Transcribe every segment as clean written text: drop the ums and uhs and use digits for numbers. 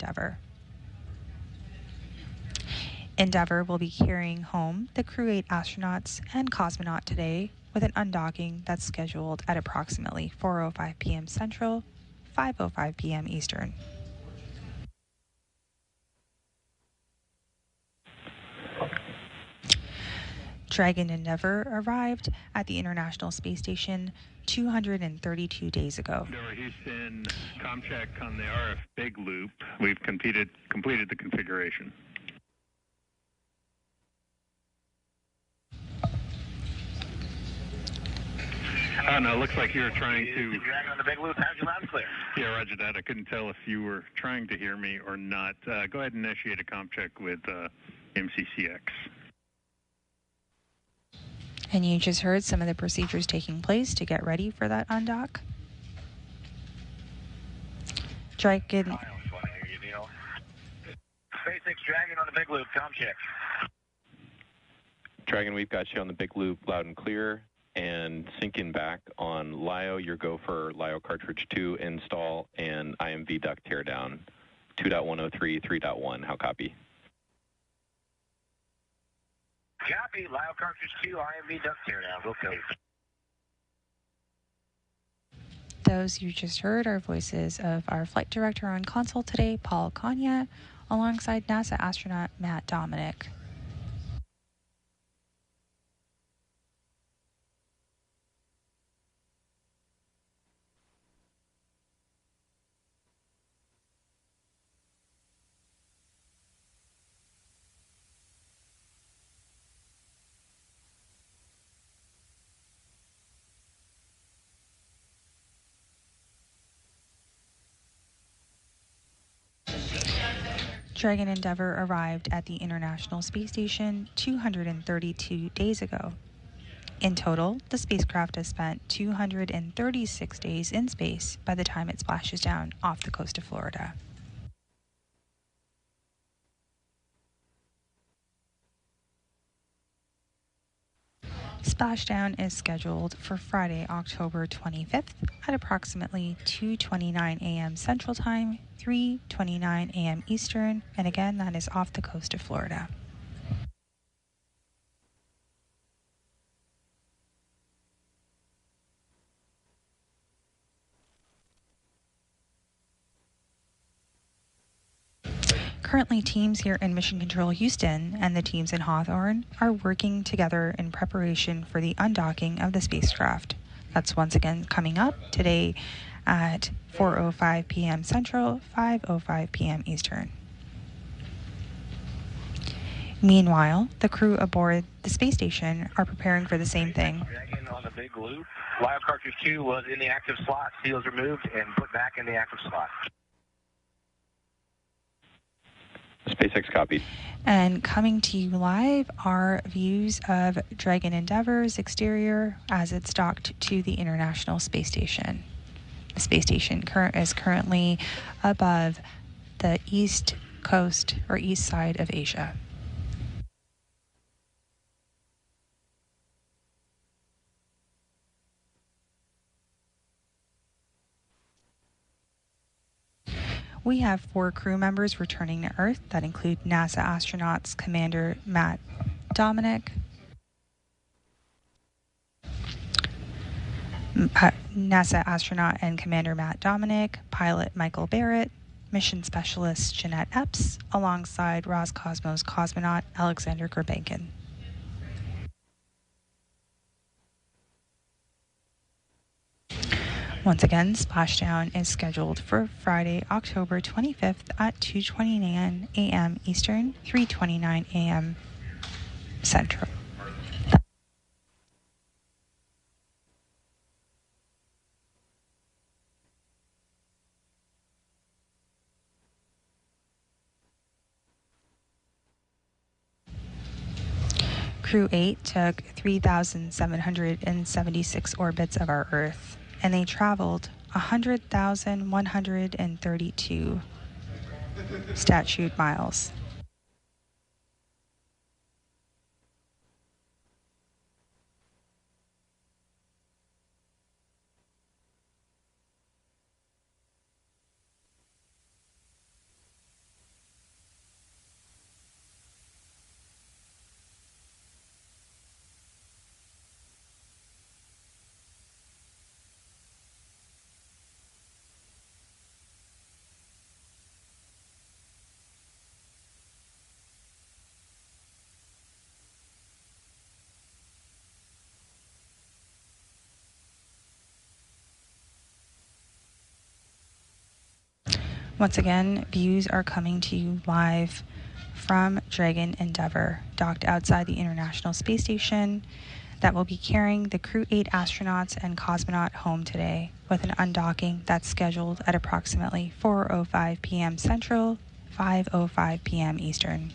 Endeavour. Endeavour will be carrying home the Crew-8 astronauts and cosmonaut today with an undocking that's scheduled at approximately 4:05 p.m. Central, 5:05 p.m. Eastern. Dragon Endeavour arrived at the International Space Station 232 days ago. Houston, com check on the RF big loop. We've completed the configuration. Oh, no, it looks like you were trying to... Dragon on the big loop, how's you loud and clear? Yeah, roger that. I couldn't tell if you were trying to hear me or not. Go ahead and initiate a com check with MCCX. And you just heard some of the procedures taking place to get ready for that undock. Dragon... SpaceX Dragon on the big loop, com check. Dragon, we've got you on the big loop loud and clear. And syncing back on LIO, your go for LIO cartridge 2 install and IMV duct teardown 2.103, 3.1. How copy? Copy, LIO cartridge 2, IMV duct teardown. We'll code. Those you just heard are voices of our flight director on console today, Paul Kanya, alongside NASA astronaut Matt Dominic. Dragon Endeavour arrived at the International Space Station 232 days ago. In total, the spacecraft has spent 236 days in space by the time it splashes down off the coast of Florida. Splashdown is scheduled for Friday, October 25th at approximately 2:29 a.m. Central Time, 3:29 a.m. Eastern, and again, that is off the coast of Florida. Currently, teams here in Mission Control Houston and the teams in Hawthorne are working together in preparation for the undocking of the spacecraft. That's once again coming up today at 4:05 p.m. Central, 5:05 p.m. Eastern. Meanwhile, the crew aboard the space station are preparing for the same thing. Dragon on the big loop. LIO cartridge 2 was in the active slot. Seals removed and put back in the active slot. SpaceX copied. And coming to you live are views of Dragon Endeavour's exterior as it's docked to the International Space Station. The space station is currently above the east coast or east side of Asia. We have 4 crew members returning to Earth that include NASA astronauts Commander Matt Dominic, NASA astronaut and Commander Matt Dominic, pilot Michael Barrett, mission specialist Jeanette Epps, alongside Roscosmos cosmonaut Alexander Gurbankin. Once again, splashdown is scheduled for Friday, October 25th at 2:29 a.m. Eastern, 3:29 a.m. Central. Crew-8 took 3,776 orbits of our Earth, and they traveled 100,132 statute miles. Once again, views are coming to you live from Dragon Endeavour, docked outside the International Space Station, that will be carrying the Crew-8 astronauts and cosmonaut home today, with an undocking that's scheduled at approximately 4:05 p.m. Central, 5:05 p.m. Eastern.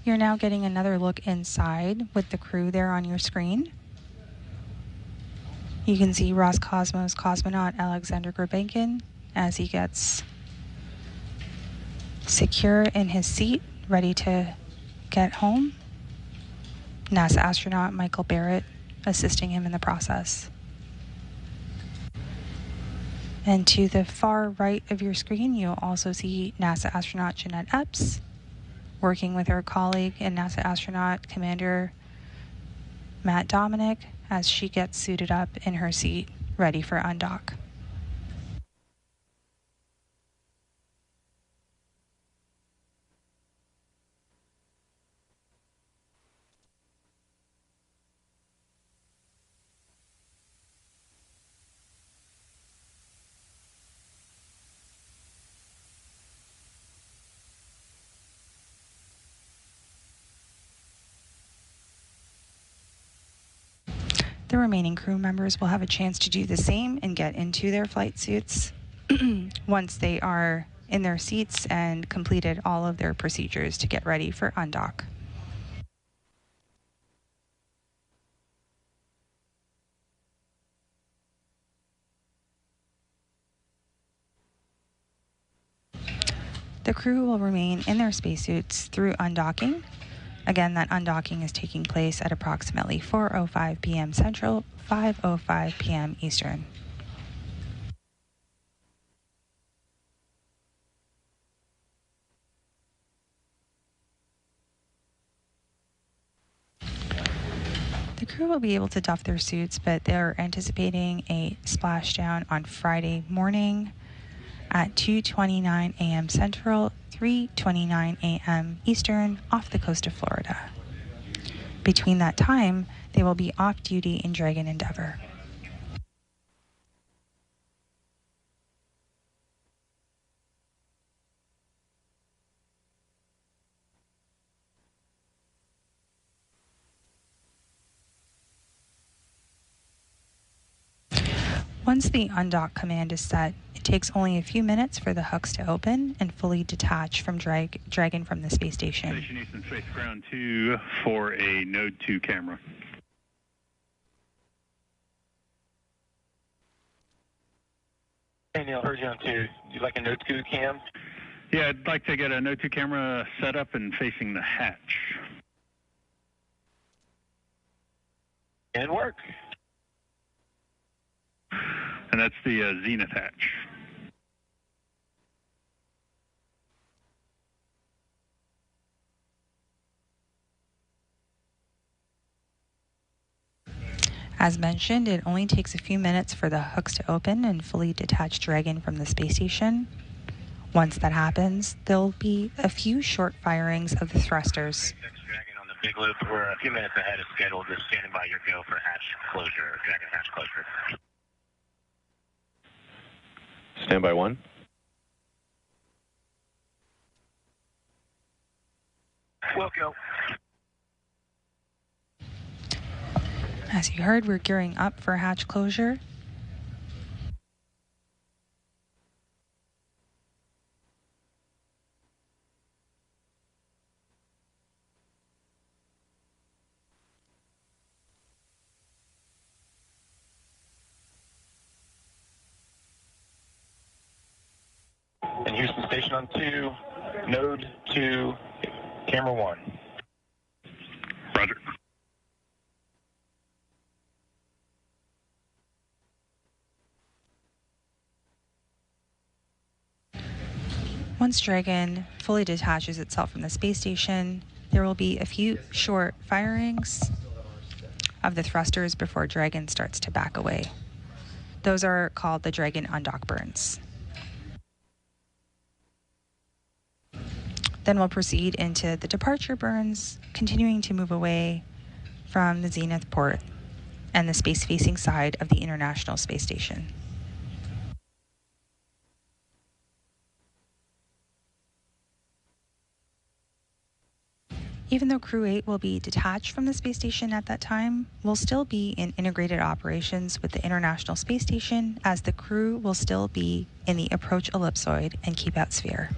You're now getting another look inside with the crew there on your screen. You can see Roscosmos cosmonaut Alexander Gurbankin as he gets secure in his seat, ready to get home. NASA astronaut Michael Barrett assisting him in the process. And to the far right of your screen, you'll also see NASA astronaut Jeanette Epps working with her colleague and NASA astronaut Commander Matt Dominic as she gets suited up in her seat, ready for undock. The remaining crew members will have a chance to do the same and get into their flight suits once they are in their seats and completed all of their procedures to get ready for undock. The crew will remain in their spacesuits through undocking. Again, that undocking is taking place at approximately 4:05 p.m. Central, 5:05 p.m. Eastern. The crew will be able to doff their suits, but they're anticipating a splashdown on Friday morning at 2:29 a.m. Central, 3:29 a.m. Eastern off the coast of Florida. Between that time, they will be off duty in Dragon Endeavour. Once the undock command is set, it takes only a few minutes for the hooks to open and fully detach from Dragon from the space station. Station Eastern Space Ground 2 for a Node 2 camera. Hey Neil, heard you on 2. You'd like a Node 2 cam? Yeah, I'd like to get a Node 2 camera set up and facing the hatch. And work. And that's the Zenith hatch. As mentioned, it only takes a few minutes for the hooks to open and fully detach Dragon from the space station. Once that happens, there'll be a few short firings of the thrusters. Dragon on the big loop. We're a few minutes ahead of schedule. Just standing by your go for hatch closure, Dragon hatch closure. Standby 1. Wilco. As you heard, we're gearing up for hatch closure. And Houston Station on 2, Node 2, camera 1. Roger. Once Dragon fully detaches itself from the space station, there will be a few short firings of the thrusters before Dragon starts to back away. Those are called the Dragon undock burns. Then we'll proceed into the departure burns, continuing to move away from the zenith port and the space-facing side of the International Space Station. Even though Crew-8 will be detached from the space station at that time, we'll still be in integrated operations with the International Space Station, as the crew will still be in the approach ellipsoid and keep out sphere.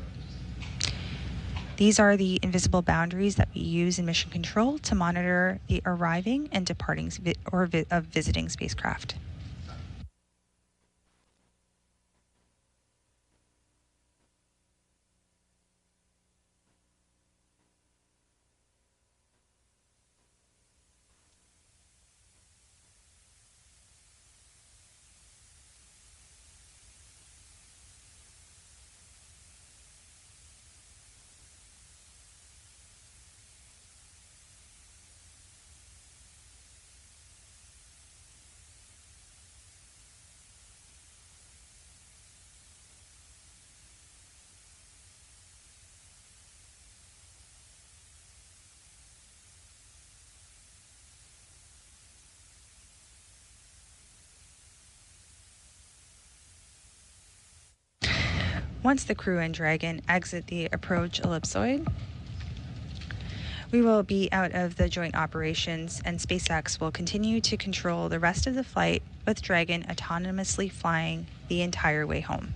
These are the invisible boundaries that we use in mission control to monitor the arriving and departing of visiting spacecraft. Once the crew and Dragon exit the approach ellipsoid, we will be out of the joint operations, and SpaceX will continue to control the rest of the flight, with Dragon autonomously flying the entire way home.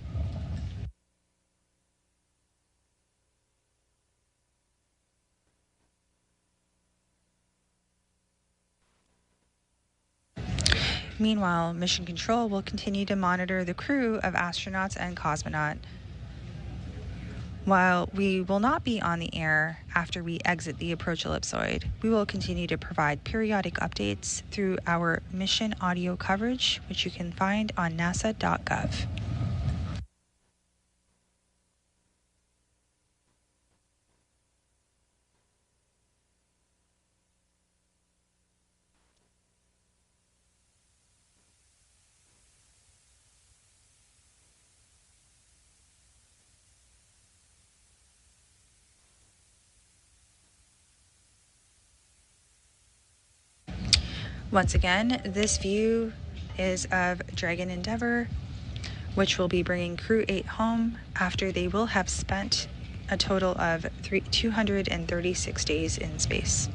Meanwhile, Mission Control will continue to monitor the crew of astronauts and cosmonaut. While we will not be on the air after we exit the approach ellipsoid, we will continue to provide periodic updates through our mission audio coverage, which you can find on nasa.gov. Once again, this view is of Dragon Endeavour, which will be bringing Crew-8 home after they will have spent a total of 236 days in space.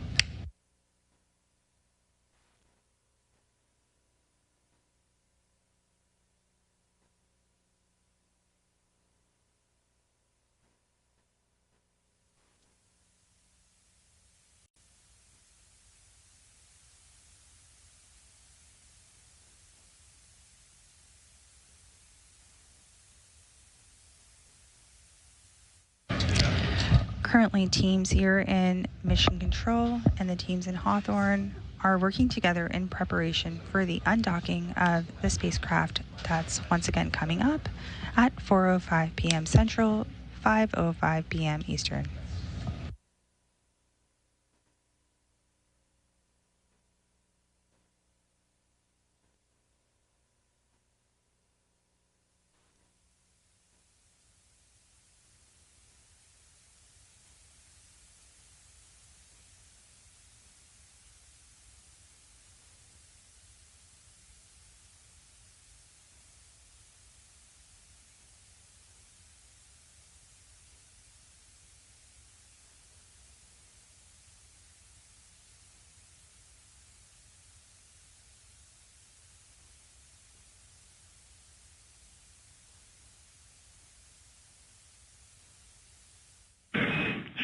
Currently, teams here in Mission Control and the teams in Hawthorne are working together in preparation for the undocking of the spacecraft that's once again coming up at 4:05 p.m. Central, 5:05 p.m. Eastern.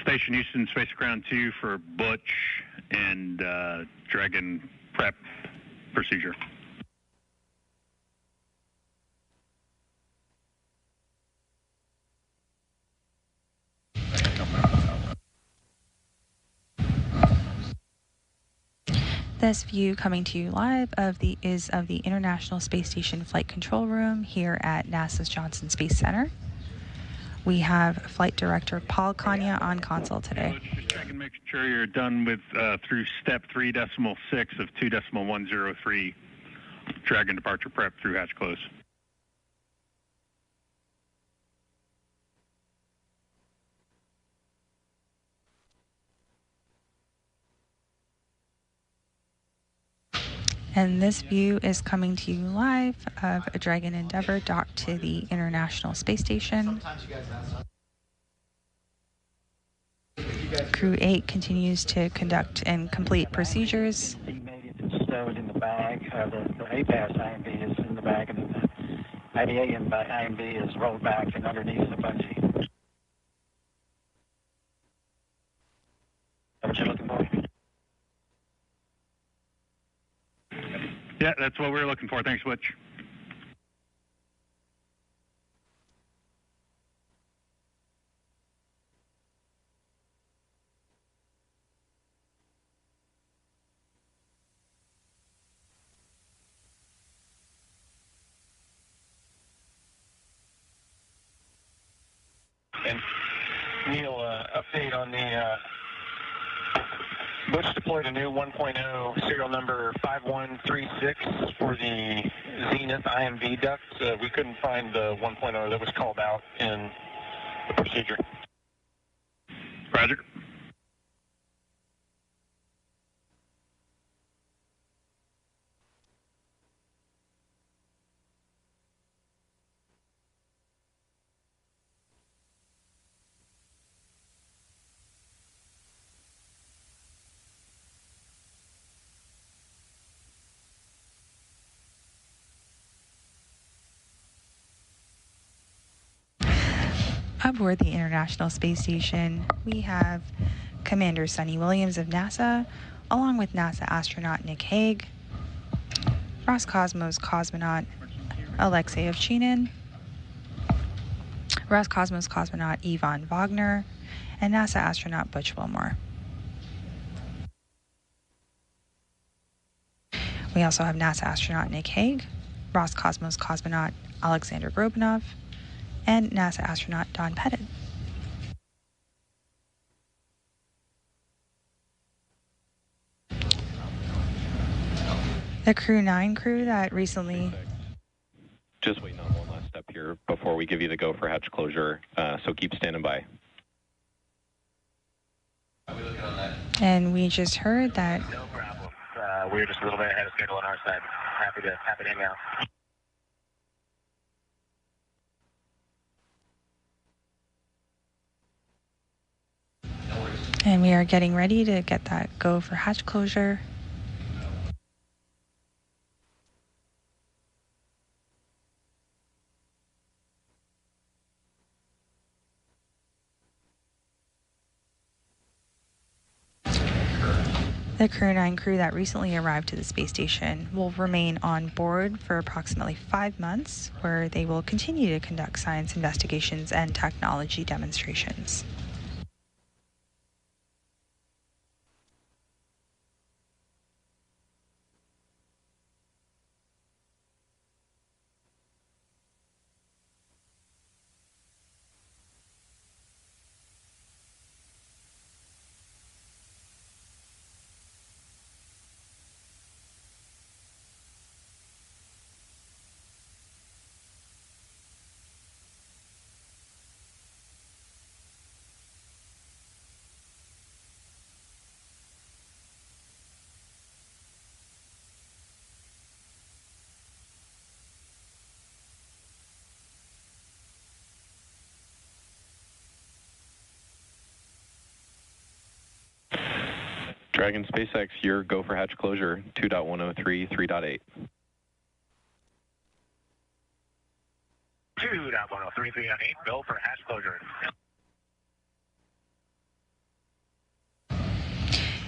Station Houston, Space Ground 2 for Butch and Dragon prep procedure. This view coming to you live is of the International Space Station Flight Control Room here at NASA's Johnson Space Center. We have Flight Director Paul Kanya on console today. Just checking, making sure you're done with through step 3.6 of 2.103 Dragon departure prep through hatch close. And this view is coming to you live of a Dragon Endeavour docked to the International Space Station. Crew-8 continues to conduct and complete procedures. It's stowed in the bag. The A-pass IMB is in the bag, and the IDA IMB is rolled back and underneath the bungee. What you looking for? Yeah, that's what we were looking for. Thanks, Butch. And Neil, update on the Butch deployed a new 1.0 serial number 5136 for the Zenith IMV duct. We couldn't find the 1.0 that was called out in the procedure. Roger. Aboard the International Space Station, we have Commander Sonny Williams of NASA, along with NASA astronaut Nick Hague, Roscosmos cosmonaut Alexei Ovchinin, Roscosmos cosmonaut Ivan Wagner, and NASA astronaut Butch Wilmore. We also have NASA astronaut Nick Hague, Roscosmos cosmonaut Alexander Grobunov, and NASA astronaut Don Pettit. The Crew-9 crew that recently... Just waiting on one last step here before we give you the go for hatch closure, so keep standing by. And we just heard that... No problem. We're just a little bit ahead of schedule on our side. Happy to hang out. And we are getting ready to get that go for hatch closure. The Crew-9 crew that recently arrived to the space station will remain on board for approximately 5 months, where they will continue to conduct science investigations and technology demonstrations. Dragon SpaceX, your go for hatch closure, 2.103, 3.8. 2.103, 3.8, go for hatch closure.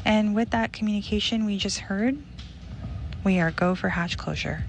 And with that communication we just heard, we are go for hatch closure.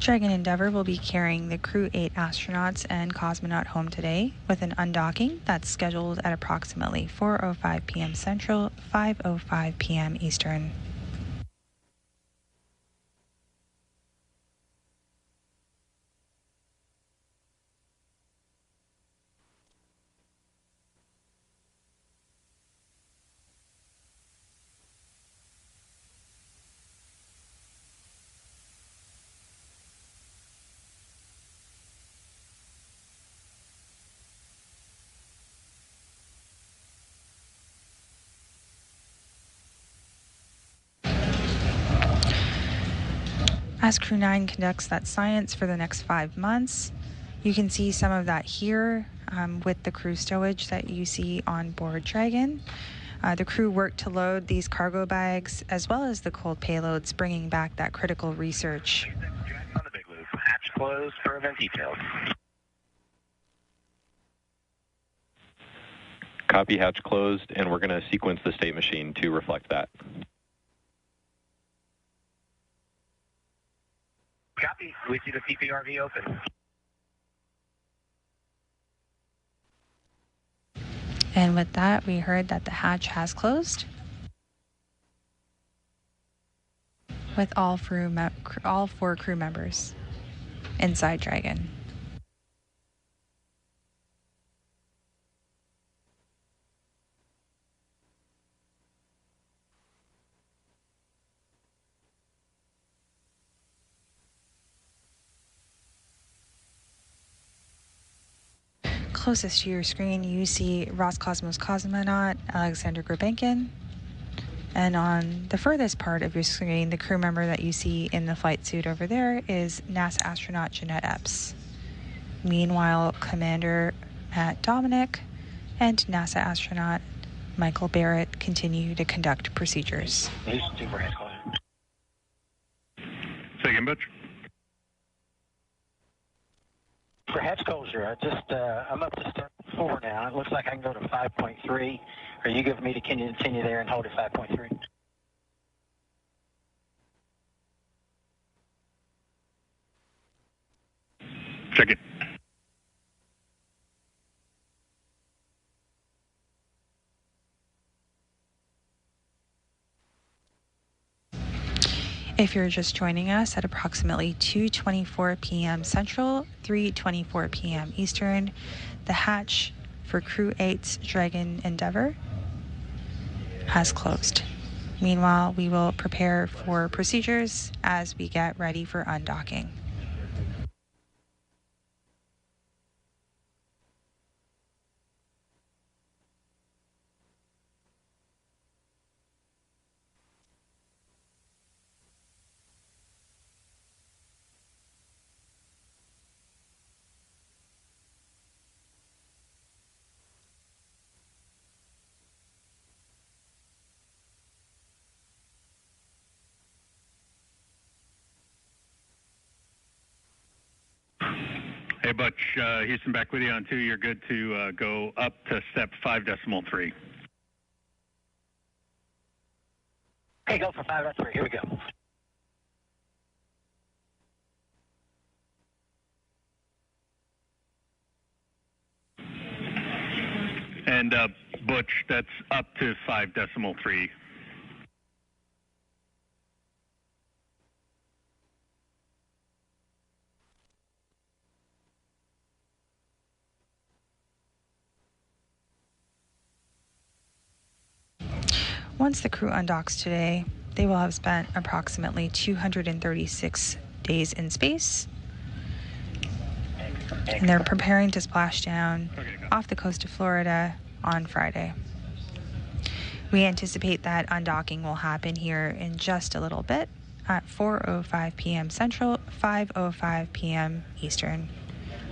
Dragon Endeavour will be carrying the Crew-8 astronauts and cosmonaut home today with an undocking that's scheduled at approximately 4:05 p.m. Central, 5:05 p.m. Eastern. As Crew-9 conducts that science for the next 5 months, you can see some of that here with the crew stowage that you see on board Dragon. The crew worked to load these cargo bags as well as the cold payloads, bringing back that critical research. On the big loop, hatch closed for event details. Copy, hatch closed, and we're going to sequence the state machine to reflect that. Copy. We see the PPRV open. And with that, we heard that the hatch has closed, with all 4 crew members inside Dragon. Closest to your screen, you see Roscosmos cosmonaut Alexander Gurbankin. And on the furthest part of your screen, the crew member that you see in the flight suit over there is NASA astronaut Jeanette Epps. Meanwhile, Commander Matt Dominic and NASA astronaut Michael Barrett continue to conduct procedures. Say again, Butch. For hatch closure, I'm up to step 4 now. It looks like I can go to 5.3. Are you giving me to continue there and hold at 5.3? Check it. If you're just joining us at approximately 2:24 p.m. Central, 3:24 p.m. Eastern, the hatch for Crew-8's Dragon Endeavour has closed. Meanwhile, we will prepare for procedures as we get ready for undocking. Hey, Butch, Houston back with you on 2. You're good to go up to step 5.3. Okay, go for 5.3. Here we go. And Butch, that's up to 5.3. Once the crew undocks today, they will have spent approximately 236 days in space, and they're preparing to splash down off the coast of Florida on Friday. We anticipate that undocking will happen here in just a little bit at 4:05 p.m. Central, 5:05 p.m. Eastern,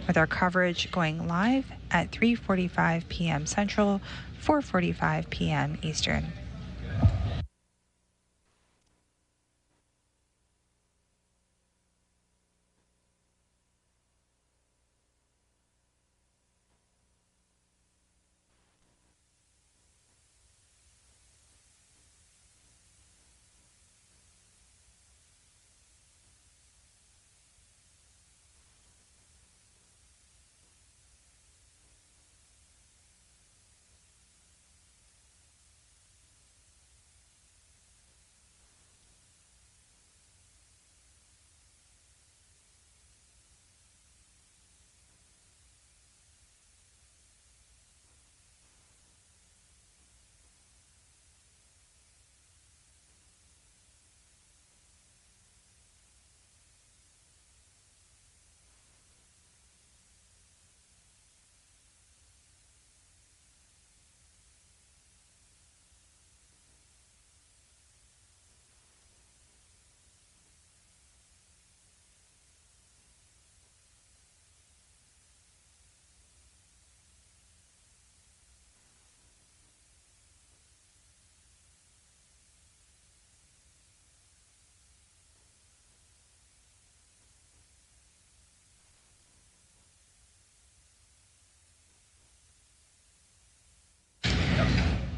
with our coverage going live at 3:45 p.m. Central, 4:45 p.m. Eastern.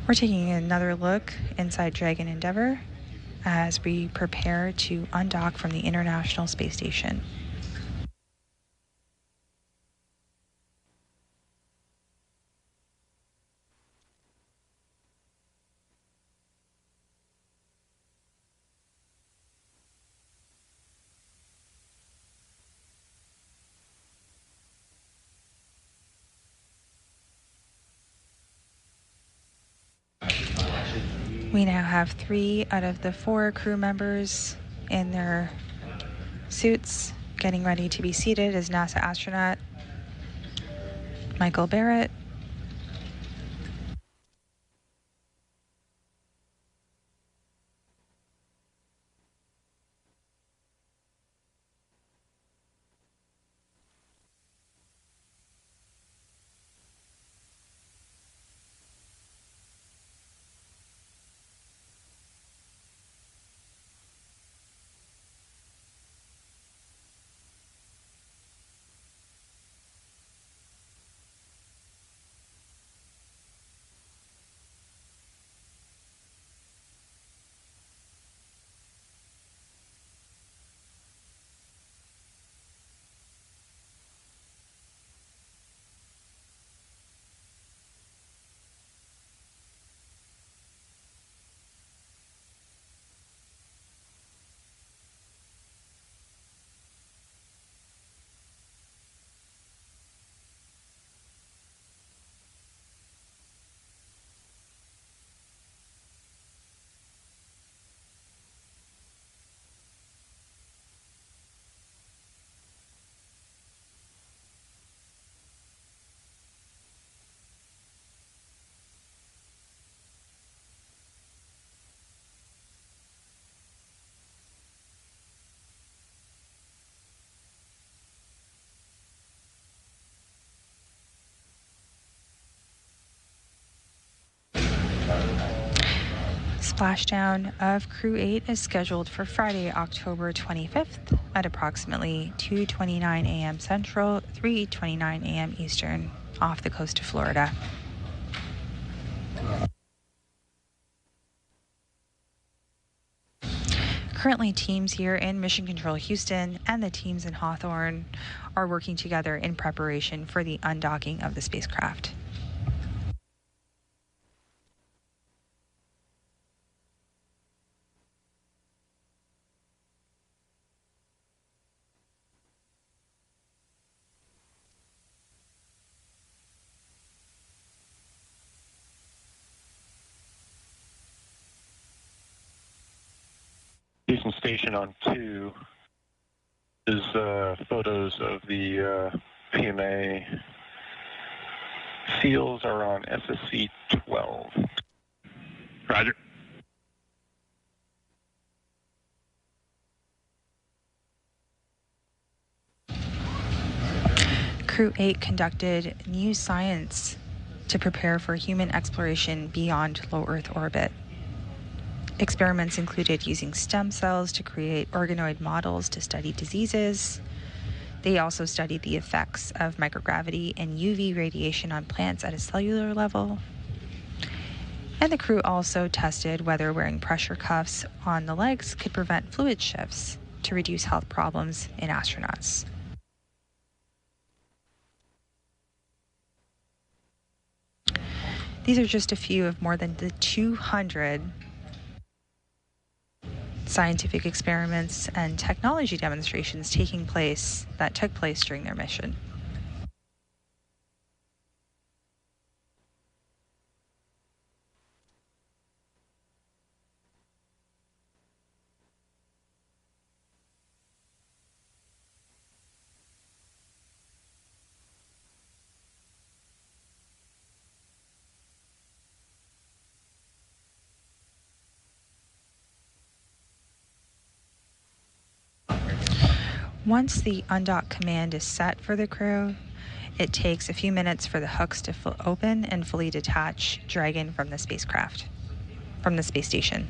We're taking another look inside Dragon Endeavour as we prepare to undock from the International Space Station. We now have 3 out of the 4 crew members in their suits getting ready to be seated as NASA astronaut Michael Barrett, Splashdown of Crew-8 is scheduled for Friday, October 25th at approximately 2:29 a.m. Central, 3:29 a.m. Eastern, off the coast of Florida. Currently, teams here in Mission Control Houston and the teams in Hawthorne are working together in preparation for the undocking of the spacecraft. Houston Station on 2 is photos of the PMA. Seals are on SSC 12. Roger. Crew-8 conducted new science to prepare for human exploration beyond low Earth orbit. Experiments included using stem cells to create organoid models to study diseases. They also studied the effects of microgravity and UV radiation on plants at a cellular level. And the crew also tested whether wearing pressure cuffs on the legs could prevent fluid shifts to reduce health problems in astronauts. These are just a few of more than the 200 scientific experiments and technology demonstrations that took place during their mission. Once the undock command is set for the crew, it takes a few minutes for the hooks to open and fully detach Dragon from the spacecraft, from the space station.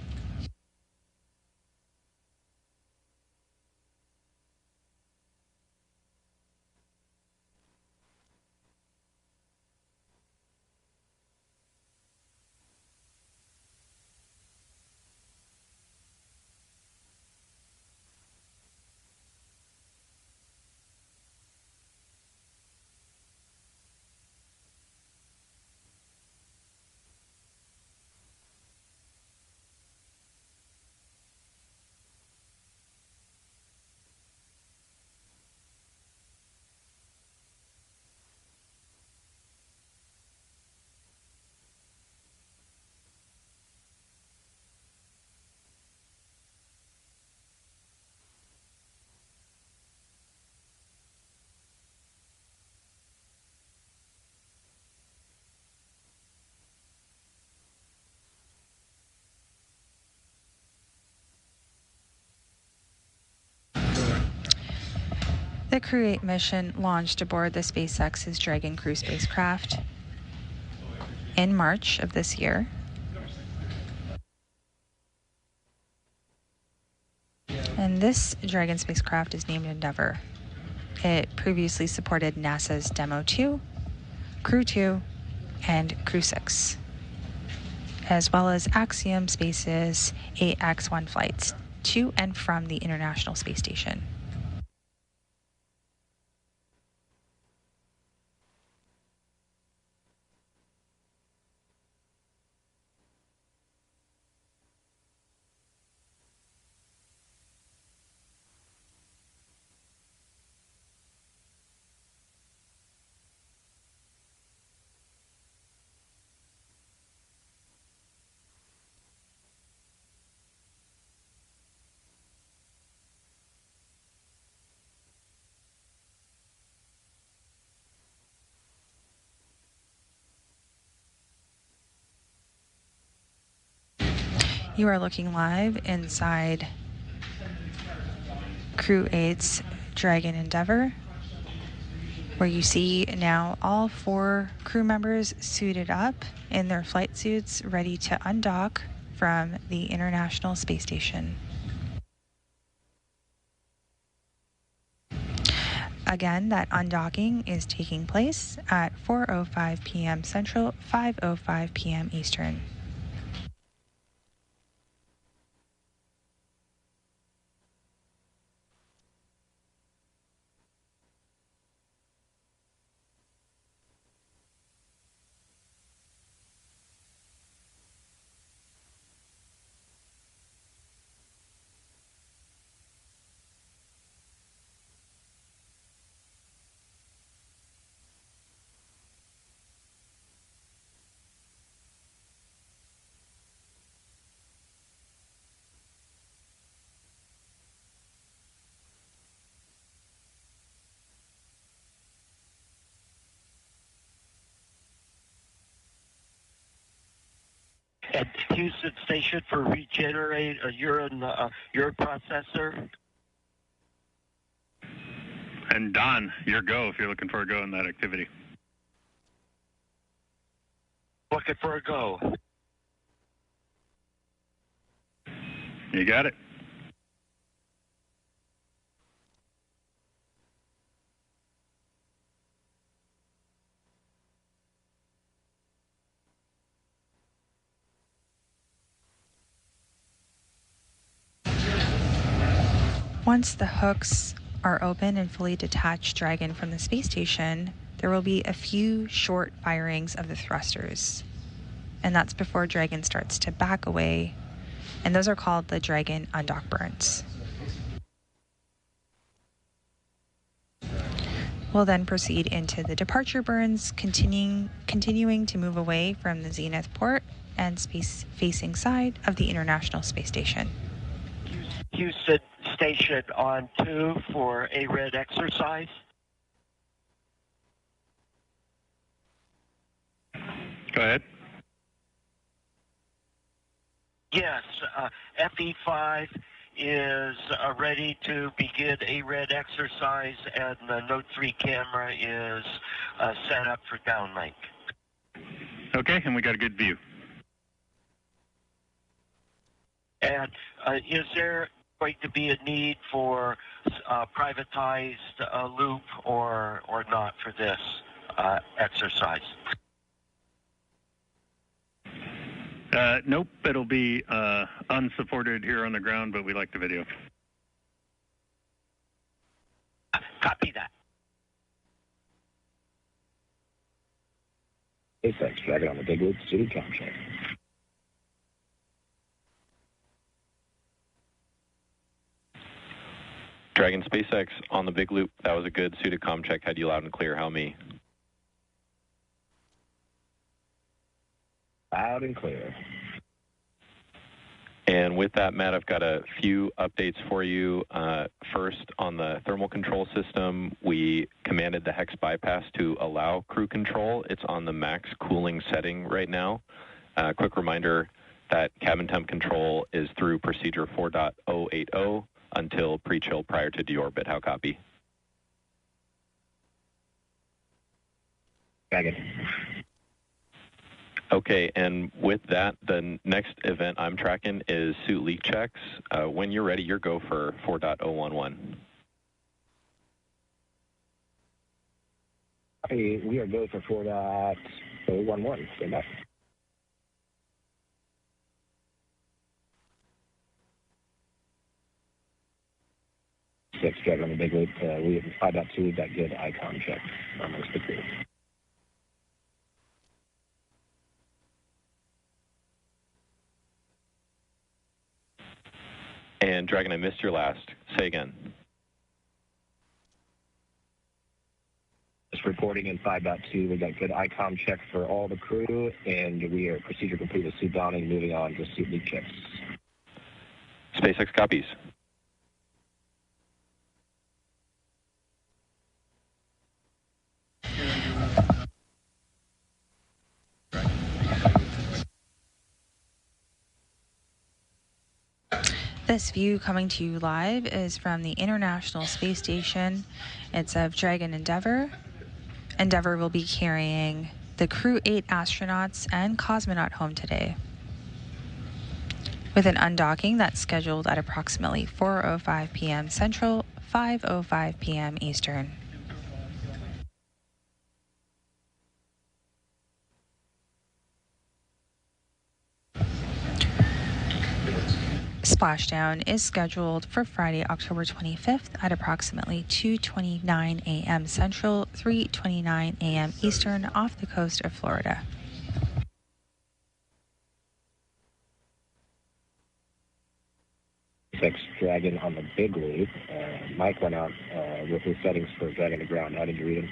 The Crew-8 mission launched aboard the SpaceX's Dragon Crew spacecraft in March of this year. And this Dragon spacecraft is named Endeavour. It previously supported NASA's Demo 2, Crew-2, and Crew-6, as well as Axiom Space's 8X-1 flights to and from the International Space Station. You are looking live inside Crew-8's Dragon Endeavour, where you see now all 4 crew members suited up in their flight suits, ready to undock from the International Space Station. Again, that undocking is taking place at 4:05 p.m. Central, 5:05 p.m. Eastern. At Houston Station for regenerate a urine processor. And Don, your go if you're looking for a go in that activity. Looking for a go. You got it. Once the hooks are open and fully detached Dragon from the space station, there will be a few short firings of the thrusters. And that's before Dragon starts to back away. And those are called the Dragon undock burns. We'll then proceed into the departure burns, continuing to move away from the zenith port and space-facing side of the International Space Station. Houston Station on 2 for a red exercise. Go ahead. Yes, FE5 is ready to begin a red exercise, and the Note 3 camera is set up for downlink. Okay, and we got a good view. And is there going to be a need for privatized loop or not for this exercise? Nope, it'll be unsupported here on the ground, but we like the video. Copy that. SpaceX Dragon on the Big Loop, City Contract. Dragon SpaceX on the Big Loop, that was a good suited comm check. Had you loud and clear. How me? Loud and clear. And with that, Matt, I've got a few updates for you. First, on the thermal control system, we commanded the hex bypass to allow crew control. It's on the max cooling setting right now. Quick reminder that cabin temp control is through procedure 4.080 until pre-chill prior to deorbit. How copy? Dragon. Okay, and with that, the next event I'm tracking is suit leak checks. When you're ready, you're go for 4.011. Hey, we are go for 4.011. Stand by. Six, Dragon on the big loop. We have 5.2. We've got good icon check amongst the crew. And Dragon, I missed your last. Say again. Just reporting in 5.2. We got good icon check for all the crew, and we are procedure complete with suit downing. Moving on to suit leak checks. SpaceX copies. This view coming to you live is from the International Space Station. It's of Dragon Endeavour. Endeavour will be carrying the Crew-8 astronauts and cosmonaut home today, with an undocking that's scheduled at approximately 4:05 p.m. Central, 5:05 p.m. Eastern. Splashdown is scheduled for Friday, October 25th at approximately 2:29 a.m. Central, 3:29 a.m. Eastern off the coast of Florida. SpaceX Dragon on the big loop. Mike went out with his settings for Dragon to ground. How did you read him?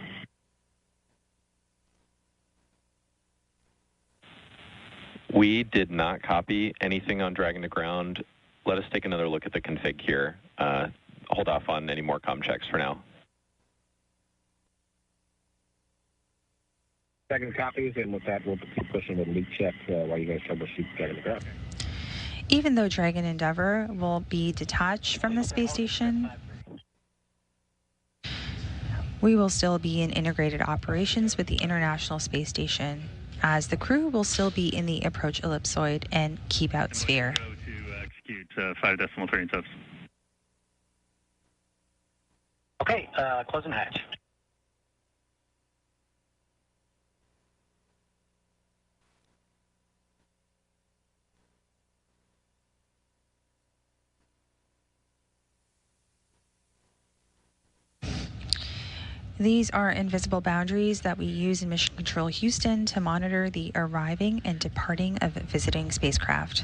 We did not copy anything on Dragon to ground. Let us take another look at the config here. Hold off on any more comm checks for now. Second copies, and with that, we'll keep pushing the leak check while you guys troubleshoot Dragon to ground. Even though Dragon Endeavour will be detached from the space station, we will still be in integrated operations with the International Space Station, as the crew will still be in the approach ellipsoid and keep out sphere. Go to execute 5.3 subs. Okay, closing hatch. These are invisible boundaries that we use in Mission Control Houston to monitor the arriving and departing of visiting spacecraft.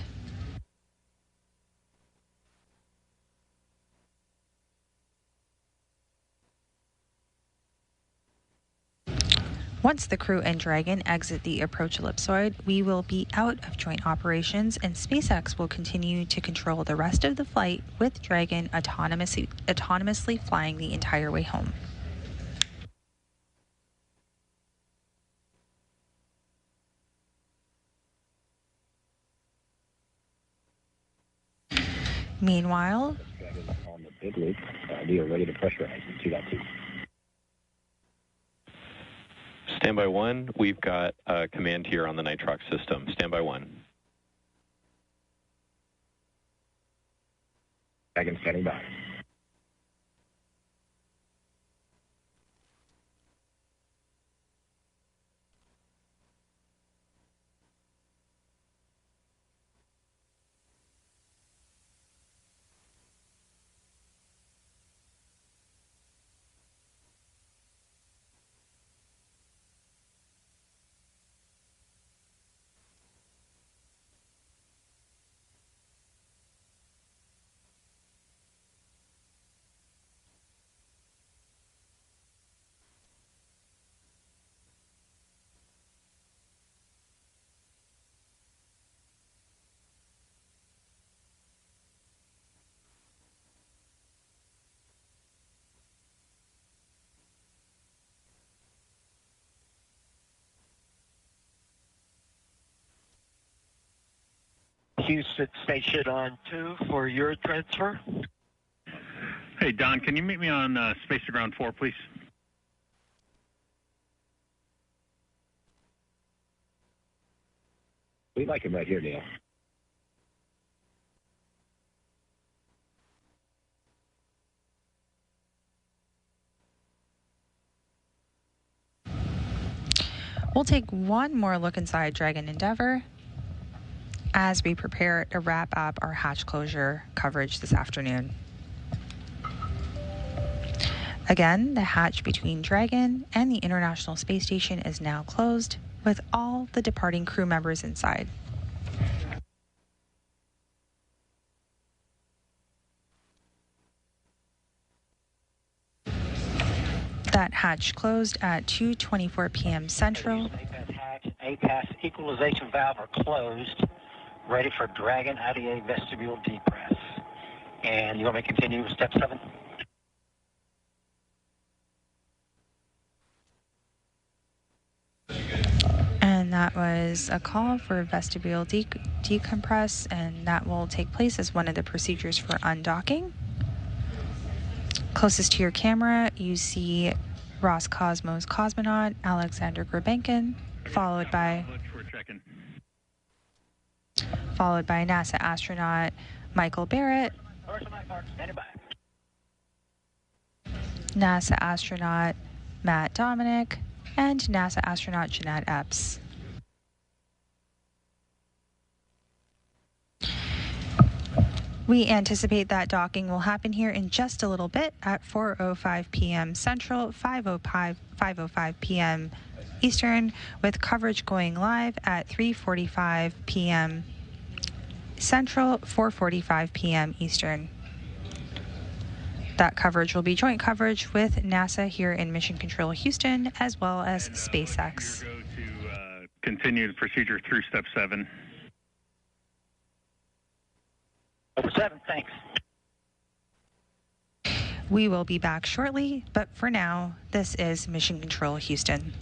Once the crew and Dragon exit the approach ellipsoid, we will be out of joint operations, and SpaceX will continue to control the rest of the flight, with Dragon autonomously flying the entire way home. Meanwhile, Dragon on the big loop. We are ready to pressurize in 2.2. Standby 1, we've got a command here on the nitrox system. Standby 1. Dragon standing by. Houston Station on 2 for your transfer. Hey, Don, can you meet me on Space to Ground 4, please? We like him right here, Neil. We'll take one more look inside Dragon Endeavour as we prepare to wrap up our hatch closure coverage this afternoon. Again, the hatch between Dragon and the International Space Station is now closed, with all the departing crew members inside. That hatch closed at 2:24 p.m. Central. APAS equalization valve are closed, ready for Dragon IDA vestibule depress. And you want me to continue with step 7? And that was a call for vestibule decompress, and that will take place as one of the procedures for undocking. Closest to your camera, you see Roscosmos cosmonaut Alexander Grabenkin, followed by NASA astronaut Michael Barrett, NASA astronaut Matt Dominic, and NASA astronaut Jeanette Epps. We anticipate that docking will happen here in just a little bit at 4:05 p.m. Central, 5:05 p.m. Eastern, with coverage going live at 3:45 p.m. Central, 4:45 p.m. Eastern. That coverage will be joint coverage with NASA here in Mission Control Houston, as well as SpaceX. Go to continue the procedure through step 7. Over 7, thanks. We will be back shortly, but for now, this is Mission Control Houston.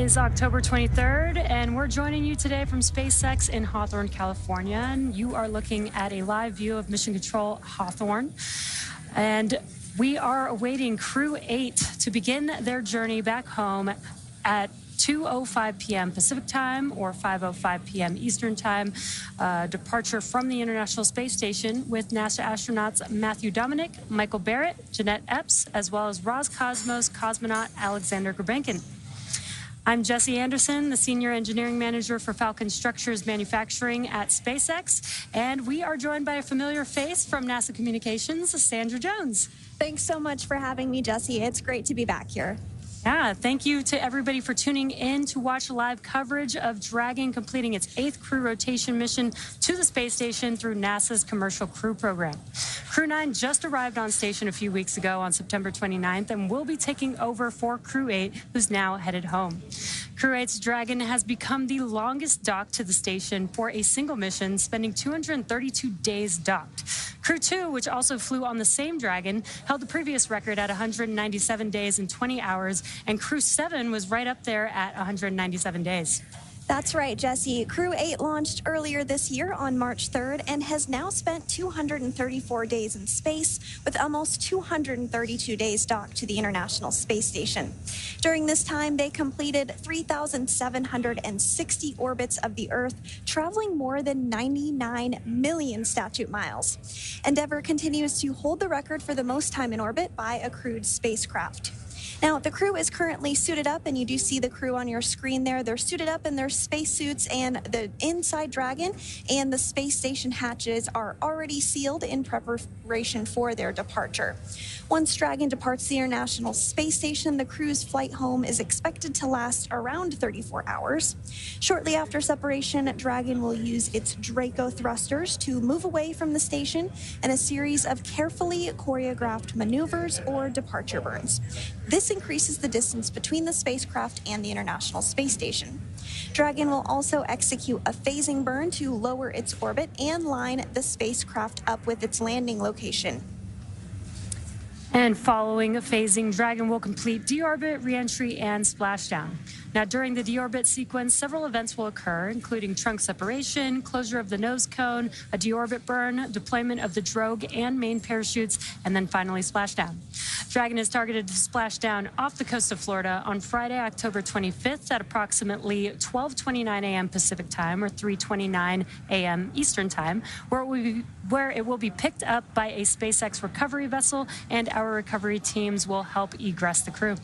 is October 23rd, and we're joining you today from SpaceX in Hawthorne, California. And you are looking at a live view of Mission Control Hawthorne. And we are awaiting Crew-8 to begin their journey back home at 2:05 p.m. Pacific time or 5:05 p.m. Eastern time. Departure from the International Space Station with NASA astronauts Matthew Dominic, Michael Barrett, Jeanette Epps, as well as Roscosmos cosmonaut Alexander Gurbankin. I'm Jesse Anderson, the Senior Engineering Manager for Falcon Structures Manufacturing at SpaceX, and we are joined by a familiar face from NASA Communications, Sandra Jones. Thanks so much for having me, Jesse. It's great to be back here. Yeah, thank you to everybody for tuning in to watch live coverage of Dragon completing its 8th crew rotation mission to the space station through NASA's Commercial Crew Program. Crew-9 just arrived on station a few weeks ago on September 29th and will be taking over for Crew-8, who's now headed home. Crew-8's Dragon has become the longest dock to the station for a single mission, spending 232 days docked. Crew-2, which also flew on the same Dragon, held the previous record at 197 days and 20 hours, and Crew-7 was right up there at 197 days. That's right, Jesse. Crew-8 launched earlier this year on March 3rd and has now spent 234 days in space, with almost 232 days docked to the International Space Station. During this time, they completed 3,760 orbits of the Earth, traveling more than 99 million statute miles. Endeavour continues to hold the record for the most time in orbit by a crewed spacecraft. Now, the crew is currently suited up, and you do see the crew on your screen there. They're suited up in their spacesuits, and the inside Dragon and the space station hatches are already sealed in preparation for their departure. Once Dragon departs the International Space Station, the crew's flight home is expected to last around 34 hours. Shortly after separation, Dragon will use its Draco thrusters to move away from the station in a series of carefully choreographed maneuvers or departure burns. This increases the distance between the spacecraft and the International Space Station. Dragon will also execute a phasing burn to lower its orbit and line the spacecraft up with its landing location. And following phasing, Dragon will complete deorbit, reentry, and splashdown. Now, during the deorbit sequence, several events will occur, including trunk separation, closure of the nose cone, a deorbit burn, deployment of the drogue and main parachutes, and then finally splashdown. Dragon is targeted to splash down off the coast of Florida on Friday, October 25th at approximately 12:29 a.m. Pacific time or 3:29 a.m. Eastern time, where it will be picked up by a SpaceX recovery vessel, and our recovery teams will help egress the crew.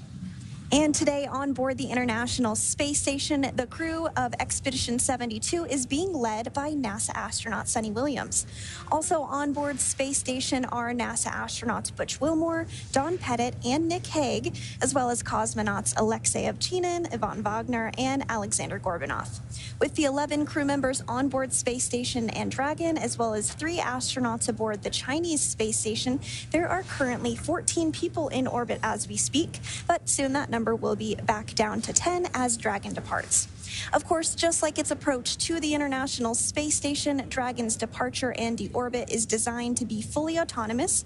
And today on board the International Space Station, the crew of Expedition 72 is being led by NASA astronaut Suni Williams. Also on board Space Station are NASA astronauts Butch Wilmore, Don Pettit, and Nick Hague, as well as cosmonauts Alexei Ovchinin, Ivan Wagner, and Alexander Gorbanov. With the 11 crew members on board Space Station and Dragon, as well as 3 astronauts aboard the Chinese space station, there are currently 14 people in orbit as we speak, but soon that number will be back down to 10 as Dragon departs. Of course, just like its approach to the International Space Station, Dragon's departure and deorbit is designed to be fully autonomous.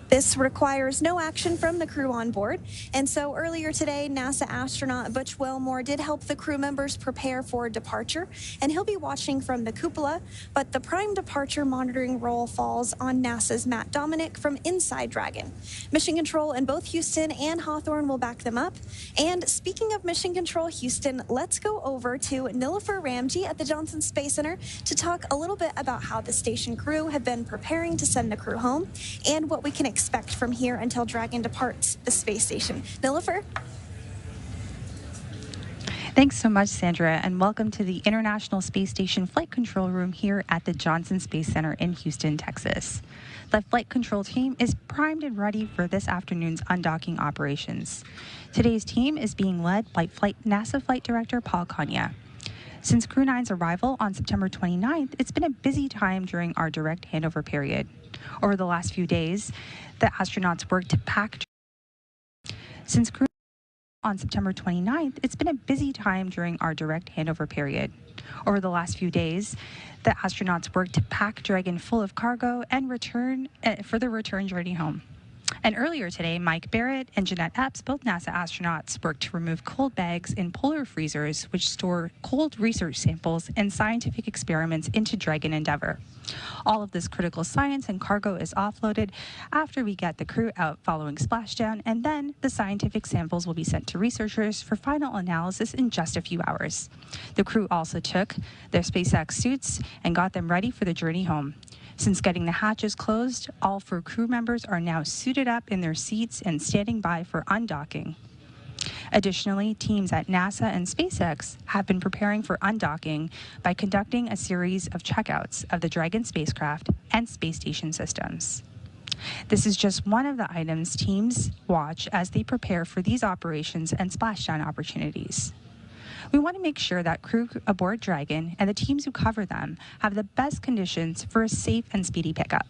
This requires no action from the crew on board. And so earlier today, NASA astronaut Butch Wilmore did help the crew members prepare for departure, and he'll be watching from the cupola, but the prime departure monitoring role falls on NASA's Matt Dominic from inside Dragon. Mission Control in both Houston and Hawthorne will back them up. And speaking of Mission Control Houston, let's go over to Nilofer Ramji at the Johnson Space Center to talk a little bit about how the station crew have been preparing to send the crew home and what we can expect from here until Dragon departs the space station. Nilofer? Thanks so much, Sandra, and welcome to the International Space Station Flight Control Room here at the Johnson Space Center in Houston, Texas. The flight control team is primed and ready for this afternoon's undocking operations. Today's team is being led by NASA Flight Director Paul Kanya. Since Crew-9's arrival on September 29th, it's been a busy time during our direct handover period. Over the last few days, the astronauts worked to pack. Since Crew on September 29th, it's been a busy time during our direct handover period. Over the last few days, the astronauts worked to pack Dragon full of cargo and return for the return journey home. And earlier today, Mike Barrett and Jeanette Epps, both NASA astronauts, worked to remove cold bags in polar freezers, which store cold research samples and scientific experiments into Dragon Endeavour. All of this critical science and cargo is offloaded after we get the crew out following splashdown, and then the scientific samples will be sent to researchers for final analysis in just a few hours. The crew also took their SpaceX suits and got them ready for the journey home. Since getting the hatches closed, all 4 crew members are now suited up in their seats and standing by for undocking. Additionally, teams at NASA and SpaceX have been preparing for undocking by conducting a series of checkouts of the Dragon spacecraft and space station systems. This is just one of the items teams watch as they prepare for these operations and splashdown opportunities. We want to make sure that crew aboard Dragon and the teams who cover them have the best conditions for a safe and speedy pickup.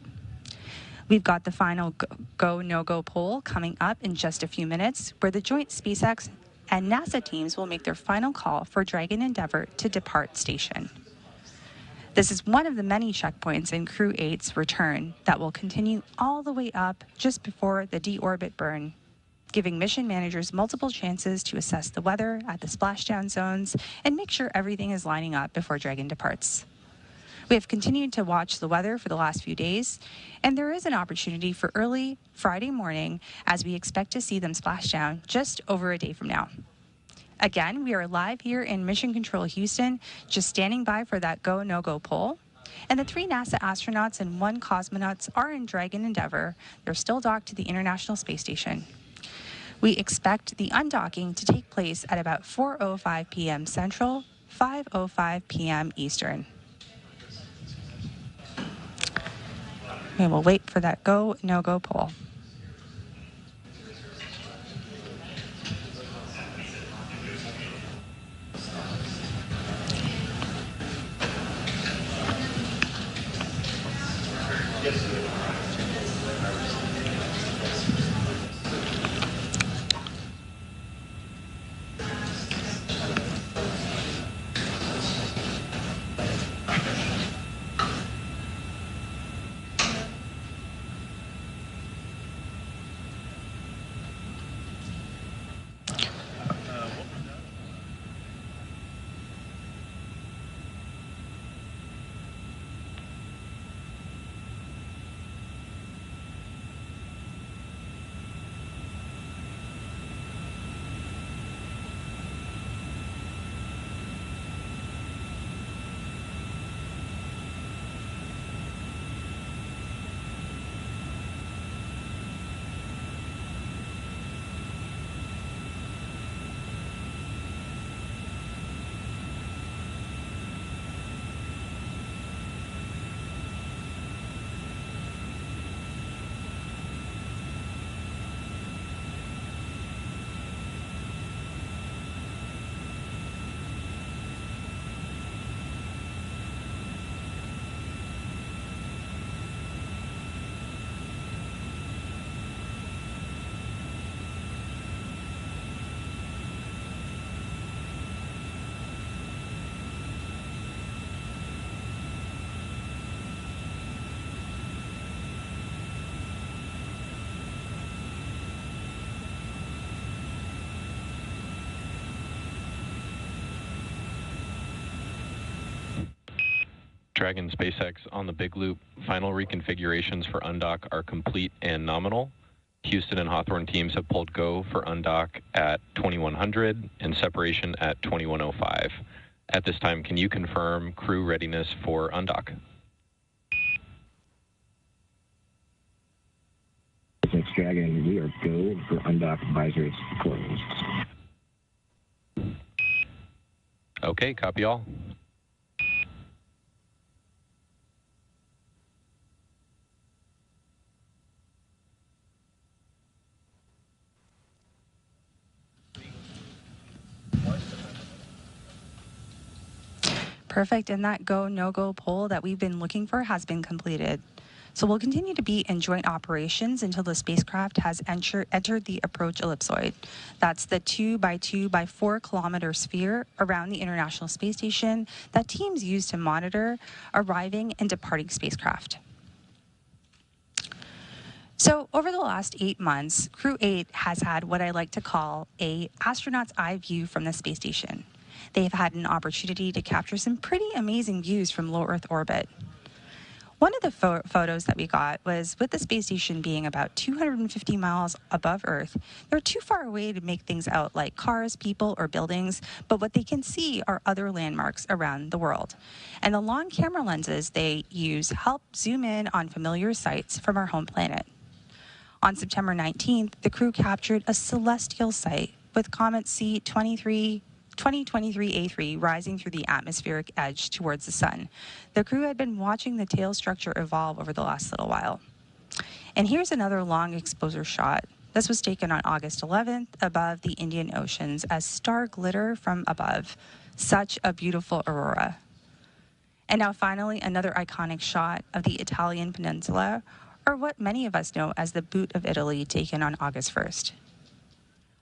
We've got the final go, no-go poll coming up in just a few minutes, where the joint SpaceX and NASA teams will make their final call for Dragon Endeavour to depart station. This is one of the many checkpoints in Crew-8's return that will continue all the way up just before the deorbit burn, giving mission managers multiple chances to assess the weather at the splashdown zones and make sure everything is lining up before Dragon departs. We have continued to watch the weather for the last few days, and there is an opportunity for early Friday morning as we expect to see them splash down just over a day from now. Again, we are live here in Mission Control Houston, just standing by for that go, no-go poll. And the 3 NASA astronauts and 1 cosmonaut are in Dragon Endeavour. They're still docked to the International Space Station. We expect the undocking to take place at about 4:05 p.m. Central, 5:05 p.m. Eastern. We will wait for that go, no-go poll. Dragon SpaceX on the Big Loop. Final reconfigurations for undock are complete and nominal. Houston and Hawthorne teams have pulled go for undock at 2100 and separation at 2105. At this time, can you confirm crew readiness for undock? SpaceX Dragon, we are go for undock, advisory closed. Okay, copy all. Perfect, and that go, no-go poll that we've been looking for has been completed. So we'll continue to be in joint operations until the spacecraft has entered the approach ellipsoid. That's the 2 by 2 by 4 kilometer sphere around the International Space Station that teams use to monitor arriving and departing spacecraft. So over the last 8 months, Crew-8 has had what I like to call a astronaut's eye view from the space station. They've had an opportunity to capture some pretty amazing views from low Earth orbit. One of the photos that we got was with the space station being about 250 miles above Earth. They're too far away to make things out like cars, people, or buildings, but what they can see are other landmarks around the world. And the long camera lenses they use help zoom in on familiar sights from our home planet. On September 19th, the crew captured a celestial sight with comet C-2023A3 rising through the atmospheric edge towards the sun. The crew had been watching the tail structure evolve over the last little while. And here's another long exposure shot. This was taken on August 11th above the Indian Oceans as star glitter from above. Such a beautiful aurora. And now finally, another iconic shot of the Italian peninsula, or what many of us know as the Boot of Italy, taken on August 1st.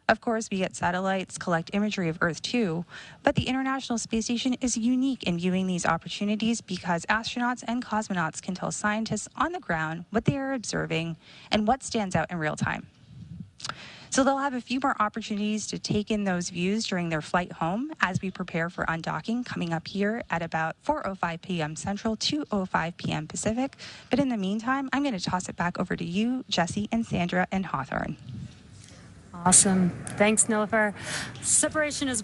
Of course, we get satellites collect imagery of Earth too, but the International Space Station is unique in viewing these opportunities because astronauts and cosmonauts can tell scientists on the ground what they are observing and what stands out in real time. So they'll have a few more opportunities to take in those views during their flight home as we prepare for undocking coming up here at about 4:05 p.m. Central, 2:05 p.m. Pacific. But in the meantime, I'm going to toss it back over to you, Jesse, and Sandra, and Hawthorne. Awesome. Thanks, Nilüfer. Separation is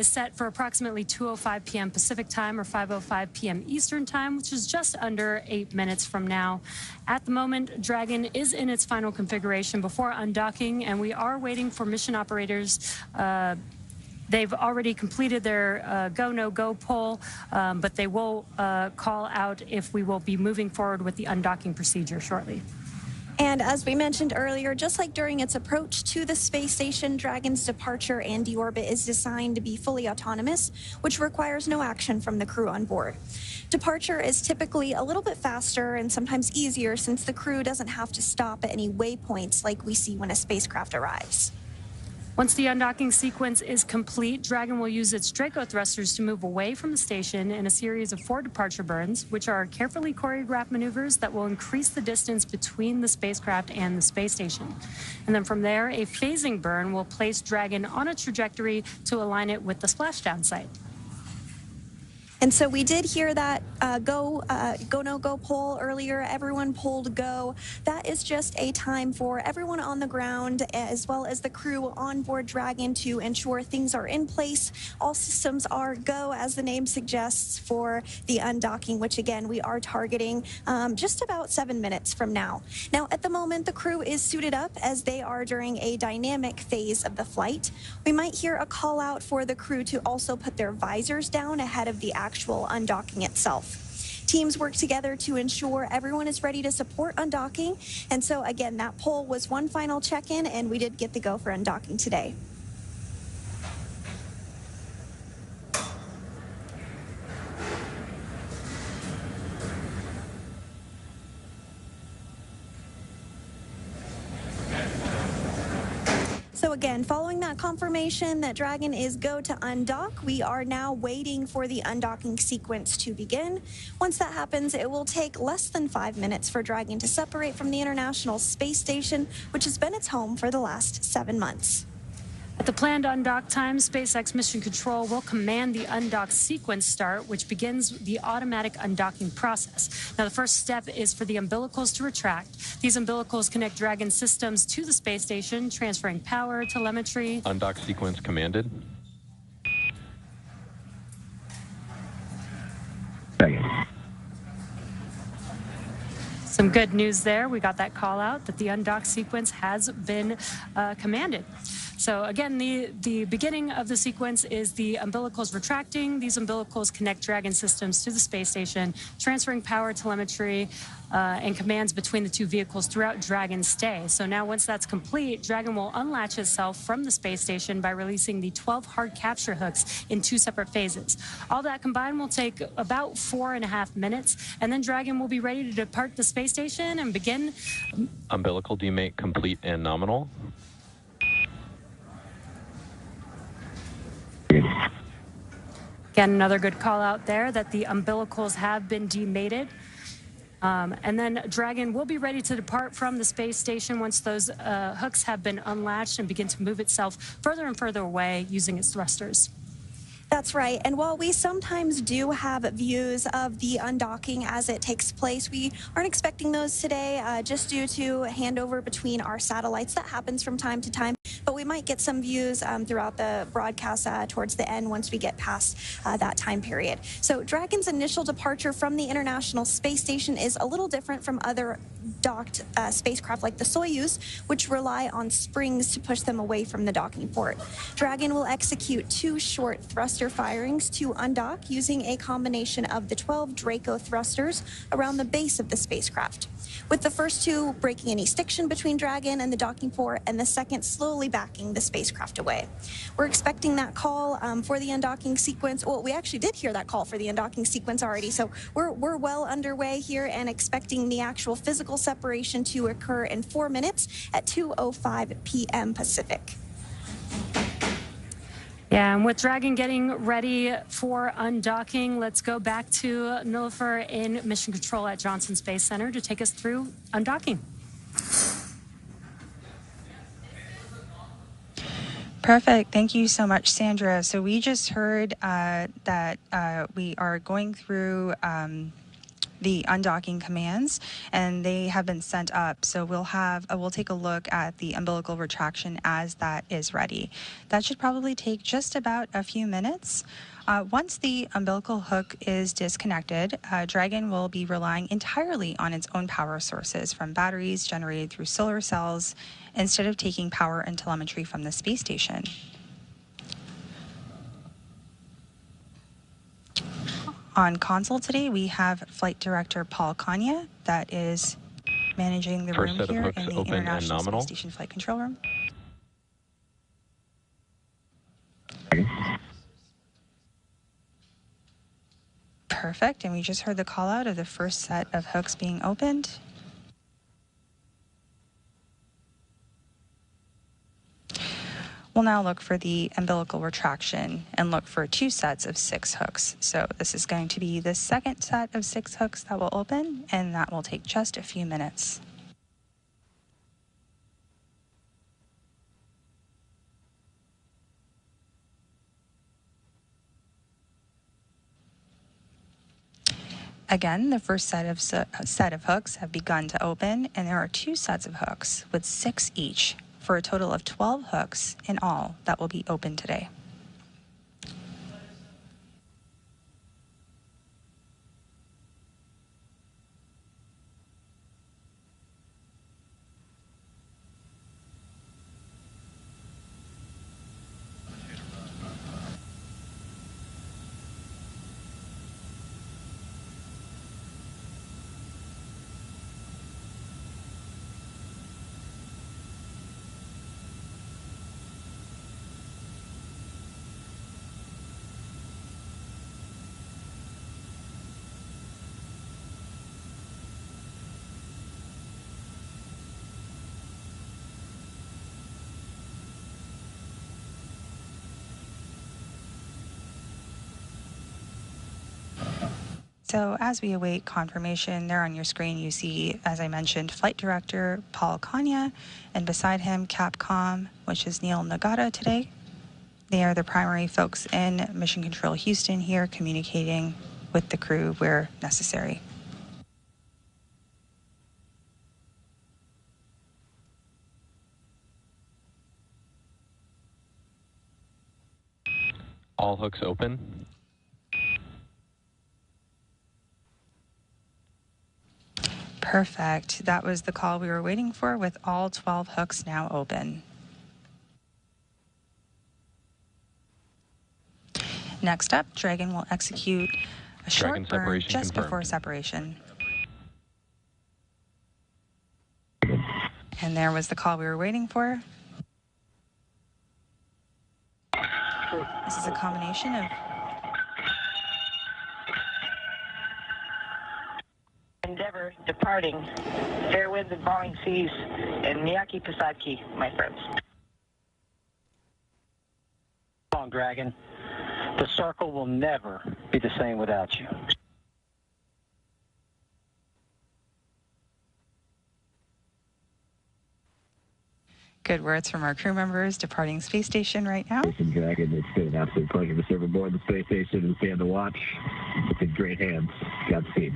set for approximately 2:05 p.m. Pacific time or 5:05 p.m. Eastern time, which is just under 8 minutes from now. At the moment, Dragon is in its final configuration before undocking, and we are waiting for mission operators. They've already completed their go, no-go poll, but they will call out if we will be moving forward with the undocking procedure shortly. And as we mentioned earlier, just like during its approach to the space station, Dragon's departure and deorbit is designed to be fully autonomous, which requires no action from the crew on board. Departure is typically a little bit faster and sometimes easier since the crew doesn't have to stop at any waypoints like we see when a spacecraft arrives. Once the undocking sequence is complete, Dragon will use its Draco thrusters to move away from the station in a series of 4 departure burns, which are carefully choreographed maneuvers that will increase the distance between the spacecraft and the space station. And then from there, a phasing burn will place Dragon on a trajectory to align it with the splashdown site. And so we did hear that go, no-go poll earlier. Everyone polled go. That is just a time for everyone on the ground as well as the crew on board Dragon to ensure things are in place. All systems are go, as the name suggests, for the undocking, which again, we are targeting just about 7 minutes from now. Now, at the moment, the crew is suited up as they are during a dynamic phase of the flight. We might hear a call out for the crew to also put their visors down ahead of the actual undocking itself. Teams work together to ensure everyone is ready to support undocking. And so again, that poll was one final check-in, and we did get the go for undocking today. So again, following that confirmation that Dragon is go to undock, we are now waiting for the undocking sequence to begin. Once that happens, it will take less than 5 minutes for Dragon to separate from the International Space Station, which has been its home for the last 7 months. At the planned undock time, SpaceX Mission Control will command the undock sequence start, which begins the automatic undocking process. Now, the first step is for the umbilicals to retract. These umbilicals connect Dragon systems to the space station, transferring power, telemetry. Undock sequence commanded. Some good news there. We got that call out that the undock sequence has been commanded. So again, the beginning of the sequence is the umbilicals retracting. These umbilicals connect Dragon systems to the space station, transferring power, telemetry, and commands between the two vehicles throughout Dragon's stay. So now once that's complete, Dragon will unlatch itself from the space station by releasing the 12 hard capture hooks in 2 separate phases. All that combined will take about 4.5 minutes, and then Dragon will be ready to depart the space station and begin. Umbilical demate complete and nominal. Again, another good call out there that the umbilicals have been demated. And then Dragon will be ready to depart from the space station once those hooks have been unlatched and begin to move itself further and further away using its thrusters. That's right. And while we sometimes do have views of the undocking as it takes place, we aren't expecting those today just due to handover between our satellites. That happens from time to time. But we might get some views throughout the broadcast towards the end once we get past that time period. So Dragon's initial departure from the International Space Station is a little different from other docked spacecraft like the Soyuz, which rely on springs to push them away from the docking port. Dragon will execute 2 short thruster firings to undock using a combination of the 12 Draco thrusters around the base of the spacecraft, with the first 2 breaking any stiction between Dragon and the docking port, and the second slowly backing the spacecraft away. We're expecting that call for the undocking sequence. Well, we actually did hear that call for the undocking sequence already, so we're well underway here and expecting the actual physical separation to occur in 4 minutes at 2:05 p.m. Pacific. Yeah, and with Dragon getting ready for undocking, let's go back to Nilofer in Mission Control at Johnson Space Center to take us through undocking. Perfect. Thank you so much, Sandra. So we just heard that we are going through the undocking commands, and they have been sent up. So we'll take a look at the umbilical retraction as that is ready. That should probably take just about a few minutes. Once the umbilical hook is disconnected, Dragon will be relying entirely on its own power sources from batteries generated through solar cells instead of taking power and telemetry from the space station. On console today, we have Flight Director Paul Kanya that is managing the room here in the International Space Station Flight Control Room. Perfect, and we just heard the call out of the first set of hooks being opened. We'll now look for the umbilical retraction and look for 2 sets of 6 hooks. So this is going to be the second set of 6 hooks that will open, and that will take just a few minutes. Again, the first set of hooks have begun to open, and there are 2 sets of hooks with 6 each, for a total of 12 hooks in all that will be open today. So as we await confirmation, there on your screen you see, as I mentioned, Flight Director Paul Kanya, and beside him Capcom, which is Neil Nagata today. They are the primary folks in Mission Control Houston here, communicating with the crew where necessary. All hooks open. Perfect. That was the call we were waiting for, with all 12 hooks now open. Next up, Dragon will execute a short Dragon burn separation just confirmed. before separation. And there was the call we were waiting for. This is a combination of Endeavour departing, fair winds and falling seas, and Miyaki Pisaki, my friends. Come on, Dragon. The circle will never be the same without you. good words from our crew members departing space station right now. Dragon, it's been an absolute pleasure to serve aboard the space station and stay on the watch. It's in great hands. Godspeed.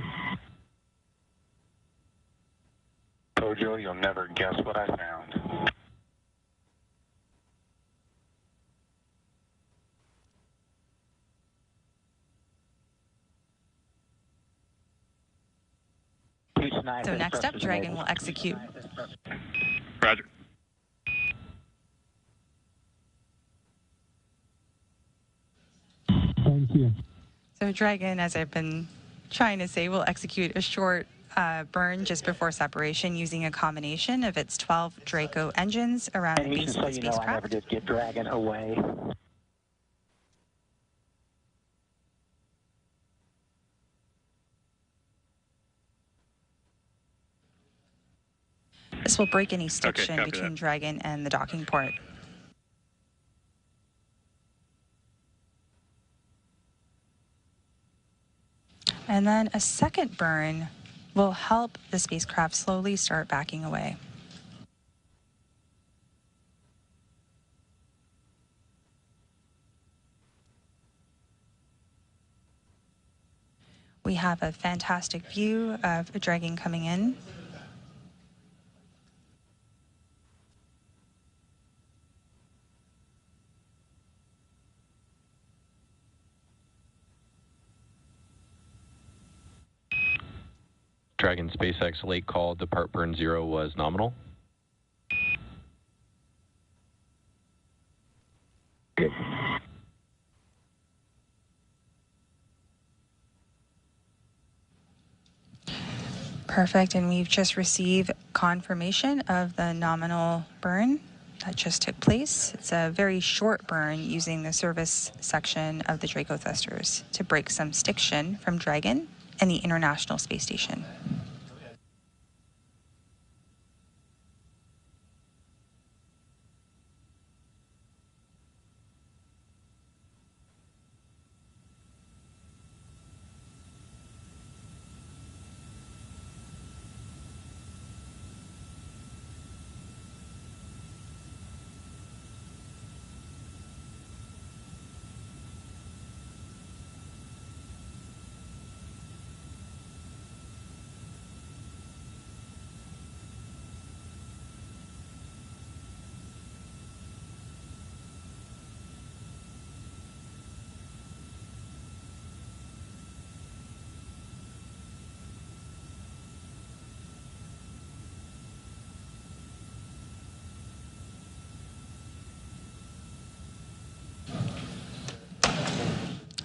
Tojo, you'll never guess what I found. So next up, Dragon will execute. Roger. Thank you. So Dragon, as I've been trying to say, will execute a short burn just before separation using a combination of its 12 Draco engines around the base of the spacecraft. I never did get Dragon away. This will break any stiction copy between that. Dragon and the docking port. And then a second burn will help the spacecraft slowly start backing away. We have a fantastic view of a Dragon coming in. Dragon SpaceX late call, depart burn 0 was nominal. Perfect, and we've just received confirmation of the nominal burn that just took place. It's a very short burn using the service section of the Draco thrusters to break some stiction from Dragon and the International Space Station.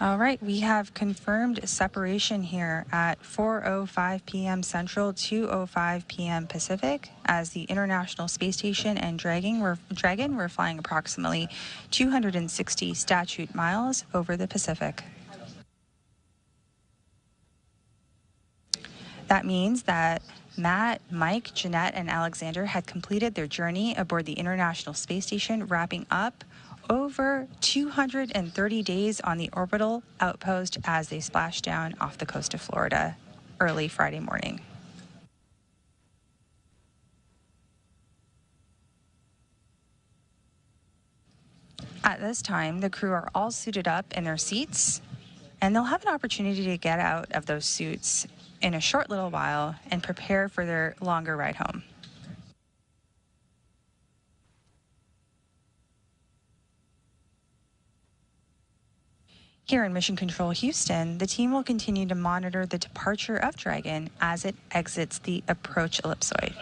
All right, we have confirmed separation here at 4:05 p.m. Central, 2:05 p.m. Pacific, as the International Space Station and Dragon were flying approximately 260 statute miles over the Pacific. That means that Matt, Mike, Jeanette, and Alexander had completed their journey aboard the International Space Station, wrapping up over 230 days on the orbital outpost as they splashed down off the coast of Florida early Friday morning. At this time, the crew are all suited up in their seats, and they'll have an opportunity to get out of those suits in a short little while and prepare for their longer ride home. Here in Mission Control Houston, the team will continue to monitor the departure of Dragon as it exits the approach ellipsoid.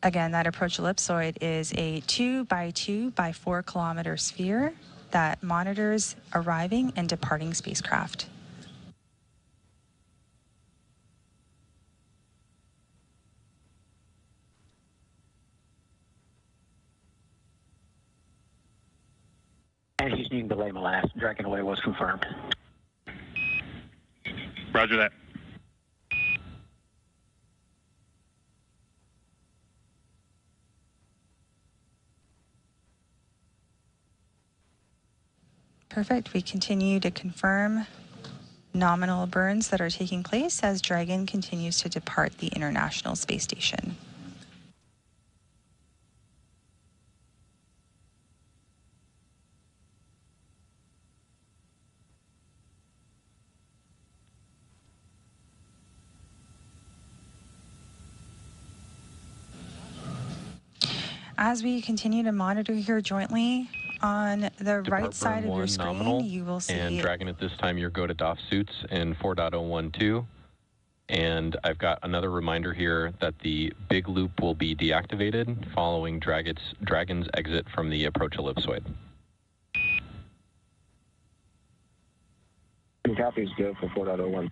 Again, that approach ellipsoid is a 2 by 2 by 4 kilometer sphere that monitors arriving and departing spacecraft. And Houston, you can delay my last. Dragon away was confirmed. Roger that. Perfect. We continue to confirm nominal burns that are taking place as Dragon continues to depart the International Space Station. As we continue to monitor here jointly, on the right side of your screen, nominal, you will see... And Dragon, at this time, your go to DOF suits in 4.012. And I've got another reminder here that the big loop will be deactivated following Dragon's exit from the approach ellipsoid. Copies go for 4.01.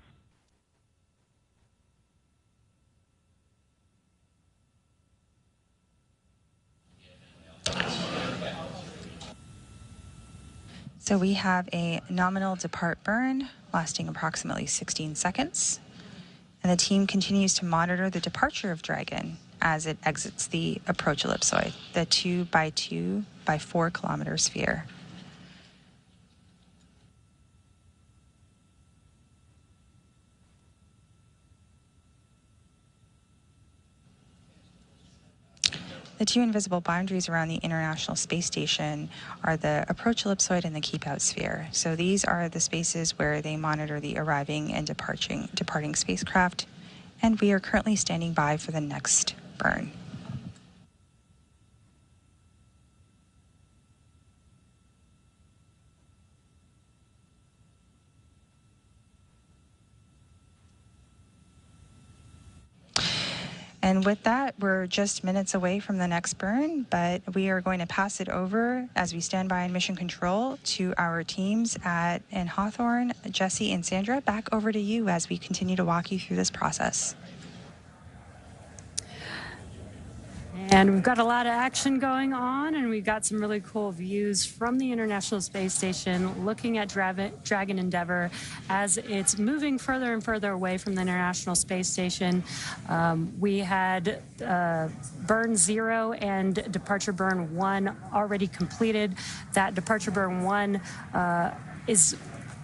So we have a nominal depart burn lasting approximately 16 seconds. And the team continues to monitor the departure of Dragon as it exits the approach ellipsoid, the 2 by 2 by 4 kilometer sphere. The two invisible boundaries around the International Space Station are the approach ellipsoid and the keep out sphere. So these are the spaces where they monitor the arriving and departing spacecraft, and we are currently standing by for the next burn. And with that, we're just minutes away from the next burn, but we are going to pass it over as we stand by in mission control to our teams in Hawthorne. Jesse and Sandra, back over to you as we continue to walk you through this process. And we've got a lot of action going on, and we've got some really cool views from the International Space Station looking at Dragon Endeavour as it's moving further and further away from the International Space Station. We had burn 0 and departure burn 1 already completed. That departure burn 1 is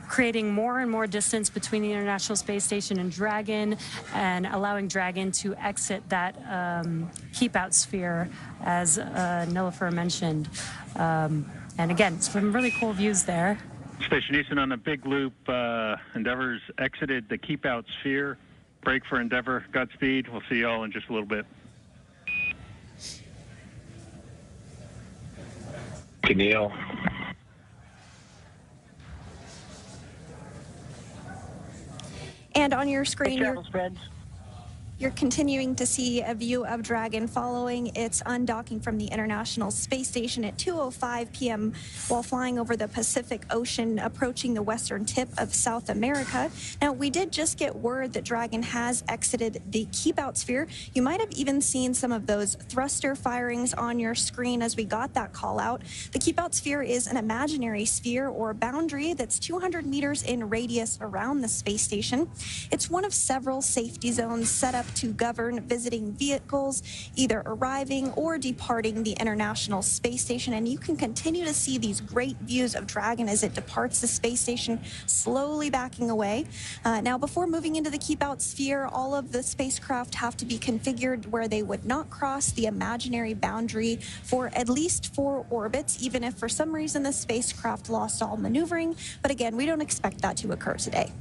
creating more and more distance between the International Space Station and Dragon, and allowing Dragon to exit that keep-out sphere, as Nilofer mentioned. And again, some really cool views there. Station Easton on a big loop. Endeavour's exited the keep-out sphere. Break for Endeavour. Godspeed. We'll see you all in just a little bit. Neil. And on your screen, you're continuing to see a view of Dragon following its undocking from the International Space Station at 2:05 p.m. while flying over the Pacific Ocean, approaching the western tip of South America. Now, we did just get word that Dragon has exited the keep-out sphere. You might have even seen some of those thruster firings on your screen as we got that call out. The keep-out sphere is an imaginary sphere or boundary that's 200 meters in radius around the space station. It's one of several safety zones set up to govern visiting vehicles either arriving or departing the International Space Station, and you can continue to see these great views of Dragon as it departs the space station, slowly backing away. Now, before moving into the keep-out sphere, all of the spacecraft have to be configured where they would not cross the imaginary boundary for at least 4 orbits, even if for some reason the spacecraft lost all maneuvering. But again, we don't expect that to occur today.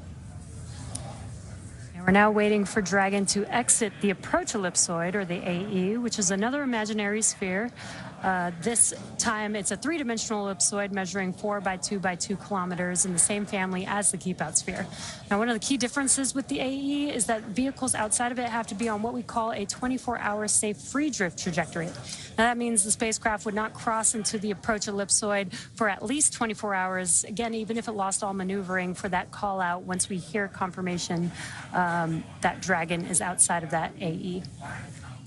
We're now waiting for Dragon to exit the approach ellipsoid, or the AE, which is another imaginary sphere. This time, it's a three-dimensional ellipsoid measuring 4 by 2 by 2 kilometers in the same family as the keep-out sphere. Now, one of the key differences with the AE is that vehicles outside of it have to be on what we call a 24-hour safe free drift trajectory. Now, that means the spacecraft would not cross into the approach ellipsoid for at least 24 hours, again, even if it lost all maneuvering for that call-out once we hear confirmation that Dragon is outside of that AE.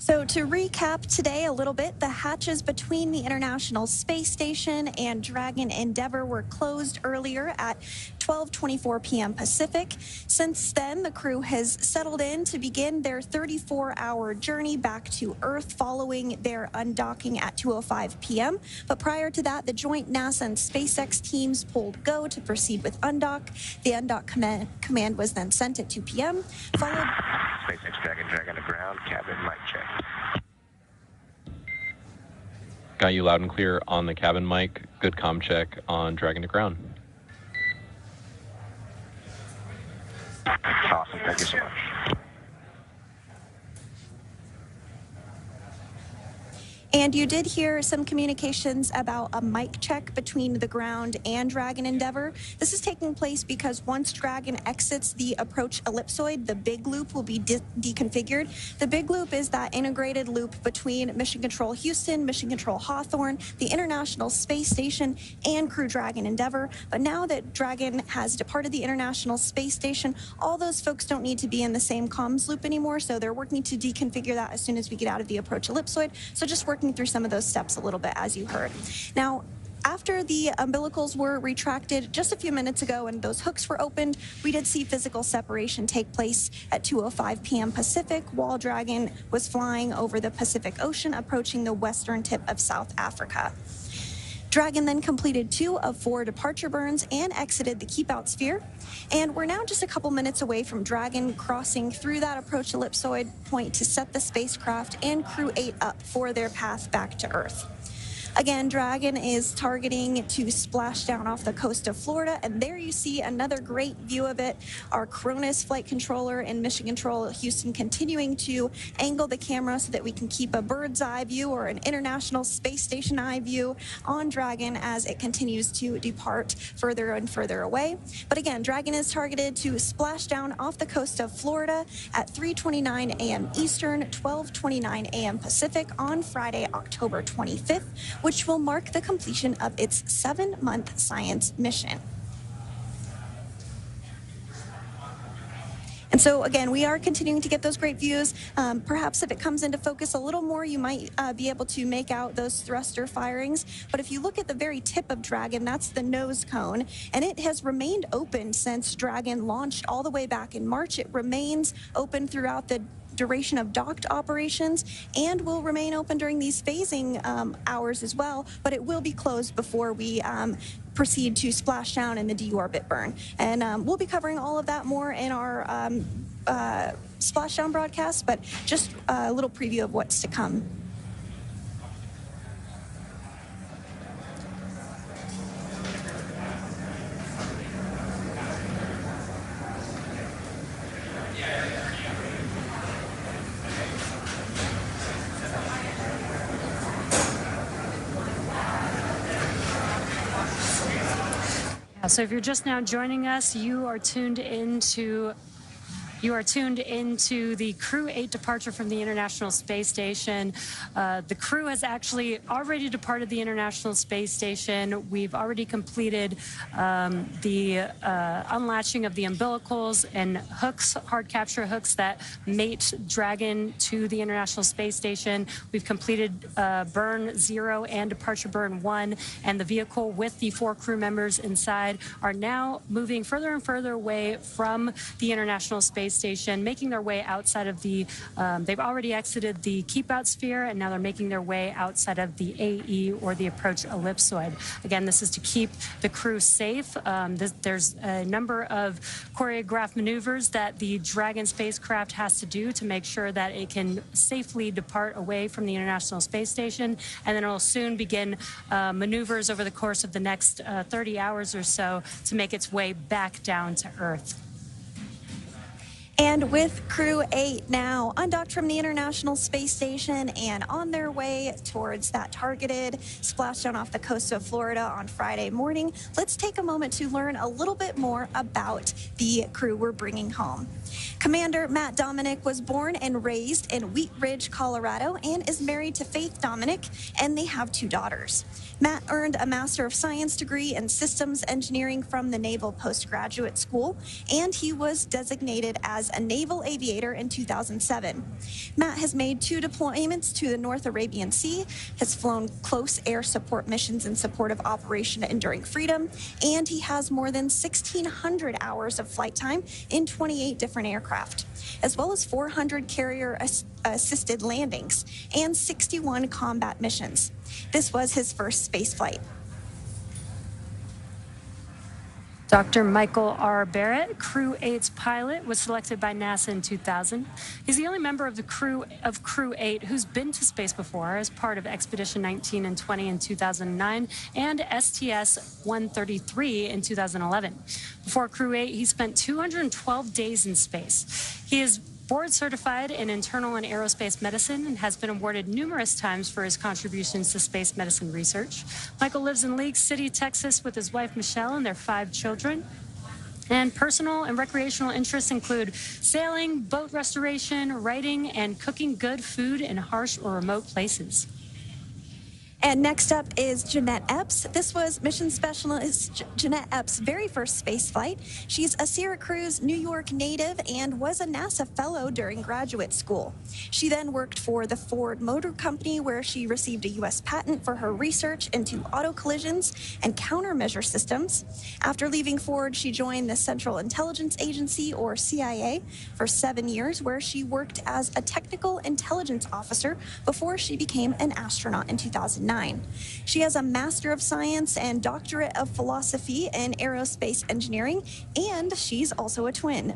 So to recap today a little bit, the hatches between the International Space Station and Dragon Endeavour were closed earlier at 12:24 p.m. Pacific. Since then, the crew has settled in to begin their 34-hour journey back to Earth following their undocking at 2:05 p.m. But prior to that, the joint NASA and SpaceX teams pulled go to proceed with undock. The undock command was then sent at 2 p.m., followed... SpaceX Dragon to ground, cabin mic check. Got you loud and clear on the cabin mic. Good comm check on Dragon to ground. Awesome, thank you so much. And you did hear some communications about a mic check between the ground and Dragon Endeavour. This is taking place because once Dragon exits the approach ellipsoid, the big loop will be deconfigured. The big loop is that integrated loop between Mission Control Houston, Mission Control Hawthorne, the International Space Station, and Crew Dragon Endeavour. But now that Dragon has departed the International Space Station, all those folks don't need to be in the same comms loop anymore, so they're working to deconfigure that as soon as we get out of the approach ellipsoid. So just working through some of those steps a little bit, as you heard. Now, after the umbilicals were retracted just a few minutes ago and those hooks were opened, we did see physical separation take place at 2:05 p.m. Pacific while Dragon was flying over the Pacific Ocean, approaching the western tip of South Africa. Dragon then completed 2 of 4 departure burns and exited the keep-out sphere. And we're now just a couple minutes away from Dragon crossing through that approach ellipsoid point to set the spacecraft and Crew-8 up for their path back to Earth. Again, Dragon is targeting to splash down off the coast of Florida, and there you see another great view of it. Our Cronus flight controller in Mission Control Houston continuing to angle the camera so that we can keep a bird's eye view or an International Space Station eye view on Dragon as it continues to depart further and further away. But again, Dragon is targeted to splash down off the coast of Florida at 3:29 a.m. Eastern, 12:29 a.m. Pacific on Friday, October 25th, which will mark the completion of its 7-month science mission. And so, again, we are continuing to get those great views. Perhaps if it comes into focus a little more, you might be able to make out those thruster firings. But if you look at the very tip of Dragon, that's the nose cone, and it has remained open since Dragon launched all the way back in March. It remains open throughout the duration of docked operations and will remain open during these phasing hours as well, but it will be closed before we proceed to splashdown in the deorbit burn. And we'll be covering all of that more in our splashdown broadcast, but just a little preview of what's to come. So if you're just now joining us, you are tuned into the Crew-8 departure from the International Space Station. The crew has actually already departed the International Space Station. We've already completed the unlatching of the umbilicals and hooks, hard capture hooks that mate Dragon to the International Space Station. We've completed burn 0 and departure burn 1, and the vehicle with the 4 crew members inside are now moving further and further away from the International Space Station, making their way outside of the, they've already exited the keep-out sphere, and now they're making their way outside of the AE, or the approach ellipsoid. Again, this is to keep the crew safe. There's a number of choreographed maneuvers that the Dragon spacecraft has to do to make sure that it can safely depart away from the International Space Station, and then it will soon begin maneuvers over the course of the next 30 hours or so to make its way back down to Earth. And with Crew-8 now undocked from the International Space Station and on their way towards that targeted splashdown off the coast of Florida on Friday morning, let's take a moment to learn a little bit more about the crew we're bringing home. Commander Matt Dominic was born and raised in Wheat Ridge, Colorado, and is married to Faith Dominic, and they have 2 daughters. Matt earned a Master of Science degree in Systems Engineering from the Naval Postgraduate School, and he was designated as a naval aviator in 2007. Matt has made 2 deployments to the North Arabian Sea, has flown close air support missions in support of Operation Enduring Freedom, and he has more than 1,600 hours of flight time in 28 different aircraft, as well as 400 carrier-assisted landings and 61 combat missions. This was his first space flight. Dr. Michael R. Barrett, Crew-8's pilot, was selected by NASA in 2000. He's the only member of the crew of Crew-8 who's been to space before as part of Expedition 19 and 20 in 2009 and STS-133 in 2011. Before Crew-8, he spent 212 days in space. He is board certified in internal and aerospace medicine and has been awarded numerous times for his contributions to space medicine research. Michael lives in League City, Texas with his wife Michelle and their 5 children. And personal and recreational interests include sailing, boat restoration, writing, and cooking good food in harsh or remote places. And next up is Jeanette Epps. This was Mission Specialist Jeanette Epps' very first space flight. She's a Syracuse, New York native and was a NASA fellow during graduate school. She then worked for the Ford Motor Company, where she received a U.S. patent for her research into auto collisions and countermeasure systems. After leaving Ford, she joined the Central Intelligence Agency, or CIA, for 7 years, where she worked as a technical intelligence officer before she became an astronaut in 2009. She has a Master of Science and Doctorate of Philosophy in Aerospace Engineering, and she's also a twin.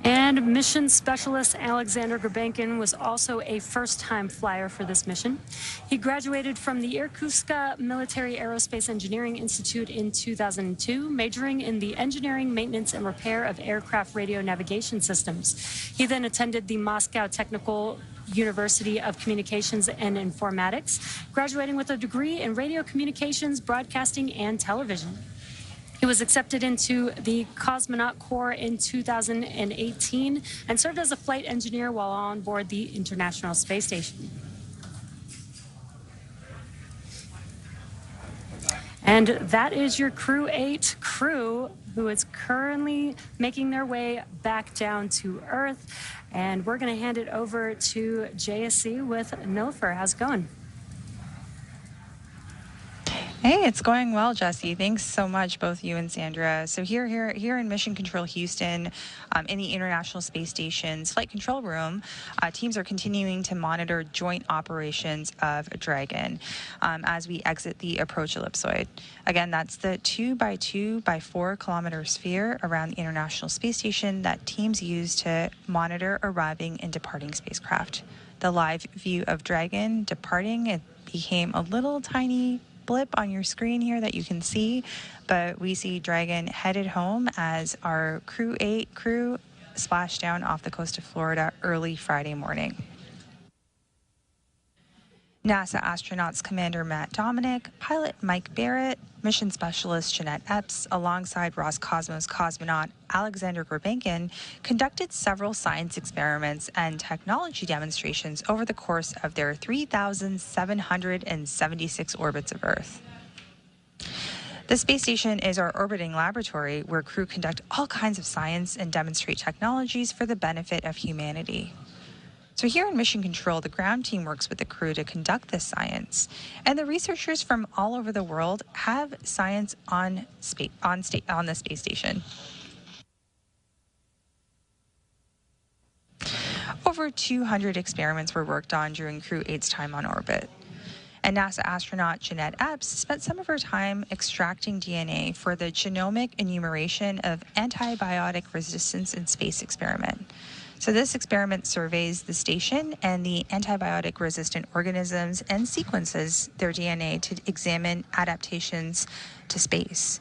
And mission specialist Alexander Gurbankin was also a first-time flyer for this mission. He graduated from the Irkutsk Military Aerospace Engineering Institute in 2002, majoring in the engineering, maintenance, and repair of aircraft radio navigation systems. He then attended the Moscow Technical University of Communications and Informatics, graduating with a degree in radio communications, broadcasting, and television. He was accepted into the Cosmonaut Corps in 2018 and served as a flight engineer while on board the International Space Station. And that is your Crew-8 crew, who is currently making their way back down to Earth. And we're going to hand it over to JSC with Nilfer. How's it going? Hey, it's going well, Jesse. Thanks so much, both you and Sandra. So here in Mission Control Houston, in the International Space Station's Flight Control Room, teams are continuing to monitor joint operations of Dragon as we exit the approach ellipsoid. Again, that's the 2 by 2 by 4 kilometer sphere around the International Space Station that teams use to monitor arriving and departing spacecraft. The live view of Dragon departing, it became a little tiny blip on your screen here that you can see, but we see Dragon headed home as our Crew-8 crew splashed down off the coast of Florida early Friday morning. NASA astronauts Commander Matt Dominic, pilot Mike Barrett, mission specialist Jeanette Epps, alongside Roscosmos cosmonaut Alexander Gurbankin, conducted several science experiments and technology demonstrations over the course of their 3,776 orbits of Earth. The space station is our orbiting laboratory where crew conduct all kinds of science and demonstrate technologies for the benefit of humanity. So here in Mission Control, the ground team works with the crew to conduct this science, and the researchers from all over the world have science on the space station. Over 200 experiments were worked on during Crew-8's time on orbit. And NASA astronaut Jeanette Epps spent some of her time extracting DNA for the genomic enumeration of antibiotic resistance in space experiment. So this experiment surveys the station and the antibiotic-resistant organisms and sequences their DNA to examine adaptations to space.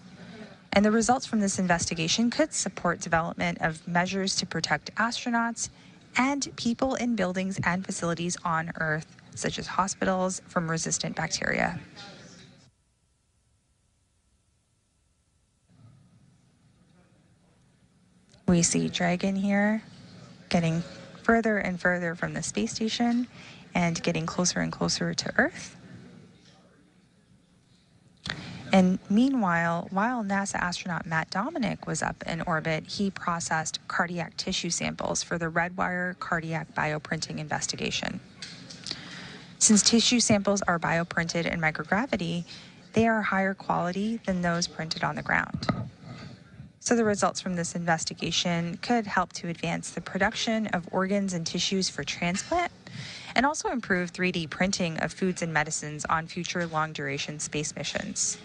And the results from this investigation could support development of measures to protect astronauts and people in buildings and facilities on Earth, such as hospitals, from resistant bacteria. We see Dragon here getting further and further from the space station and getting closer and closer to Earth. And meanwhile, while NASA astronaut Matt Dominic was up in orbit, he processed cardiac tissue samples for the Redwire cardiac bioprinting investigation. Since tissue samples are bioprinted in microgravity, they are higher quality than those printed on the ground. So the results from this investigation could help to advance the production of organs and tissues for transplant and also improve 3D printing of foods and medicines on future long-duration space missions.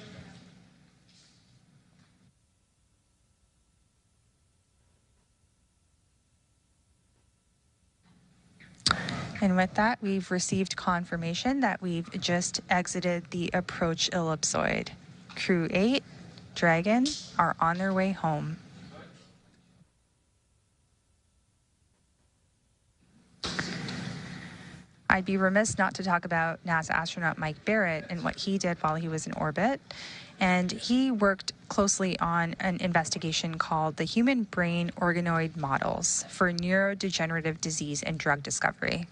And with that, we've received confirmation that we've just exited the approach ellipsoid. Crew-8, Dragon, are on their way home. I'd be remiss not to talk about NASA astronaut Mike Barrett and what he did while he was in orbit. And he worked closely on an investigation called the Human Brain Organoid Models for Neurodegenerative Disease and Drug Discovery.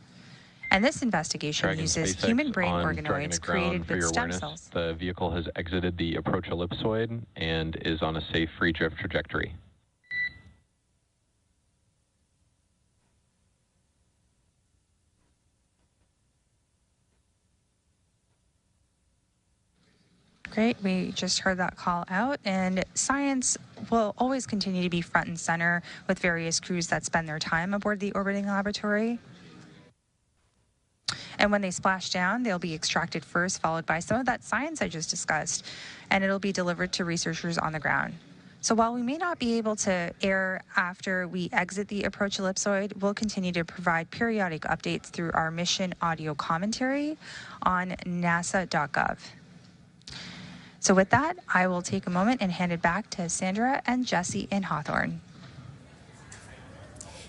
And this investigation uses SpaceX human brain on organoids created with stem cells. The vehicle has exited the approach ellipsoid and is on a safe free drift trajectory. Great, we just heard that call out, and science will always continue to be front and center with various crews that spend their time aboard the orbiting laboratory. And when they splash down, they'll be extracted first, followed by some of that science I just discussed, and it'll be delivered to researchers on the ground. So while we may not be able to air after we exit the approach ellipsoid, we'll continue to provide periodic updates through our mission audio commentary on nasa.gov. So with that, I will take a moment and hand it back to Sandra and Jesse in Hawthorne.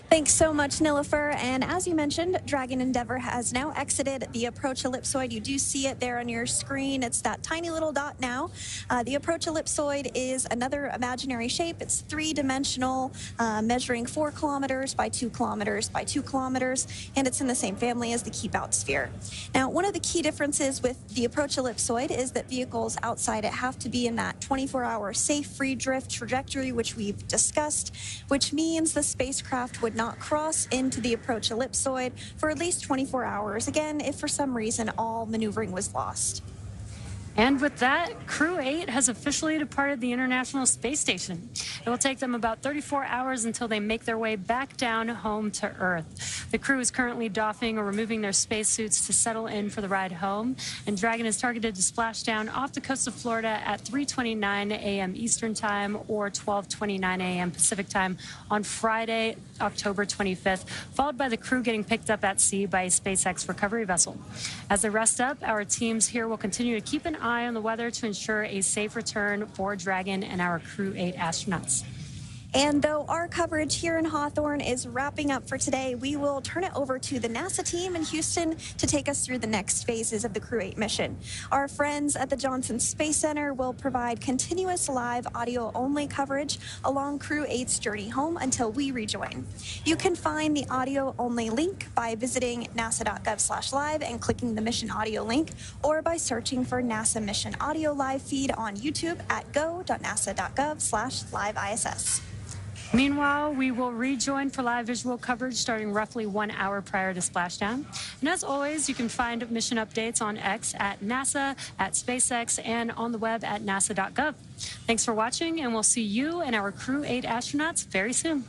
Thanks so much, Nilofer. And as you mentioned, Dragon Endeavour has now exited the approach ellipsoid. You do see it there on your screen. It's that tiny little dot now. The approach ellipsoid is another imaginary shape. It's three-dimensional, measuring 4 kilometers by 2 kilometers by 2 kilometers, and it's in the same family as the Keep-Out sphere. Now, one of the key differences with the approach ellipsoid is that vehicles outside it have to be in that 24-hour safe free drift trajectory, which we've discussed, which means the spacecraft would not cross into the approach ellipsoid for at least 24 hours, again, if for some reason all maneuvering was lost. And with that, Crew-8 has officially departed the International Space Station. It will take them about 34 hours until they make their way back down home to Earth. The crew is currently doffing or removing their spacesuits to settle in for the ride home, and Dragon is targeted to splash down off the coast of Florida at 3:29 a.m. Eastern Time or 12:29 a.m. Pacific Time on Friday, October 25th, followed by the crew getting picked up at sea by a SpaceX recovery vessel. As they rest up, our teams here will continue to keep an eye on the weather to ensure a safe return for Dragon and our Crew-8 astronauts. And though our coverage here in Hawthorne is wrapping up for today, we will turn it over to the NASA team in Houston to take us through the next phases of the Crew-8 mission. Our friends at the Johnson Space Center will provide continuous live audio-only coverage along Crew-8's journey home until we rejoin. You can find the audio-only link by visiting nasa.gov/live and clicking the mission audio link, or by searching for NASA Mission Audio Live feed on YouTube at go.nasa.gov/liveiss. Meanwhile, we will rejoin for live visual coverage starting roughly 1 hour prior to splashdown. And as always, you can find mission updates on X at NASA, at SpaceX, and on the web at nasa.gov. Thanks for watching, and we'll see you and our Crew-8 astronauts very soon.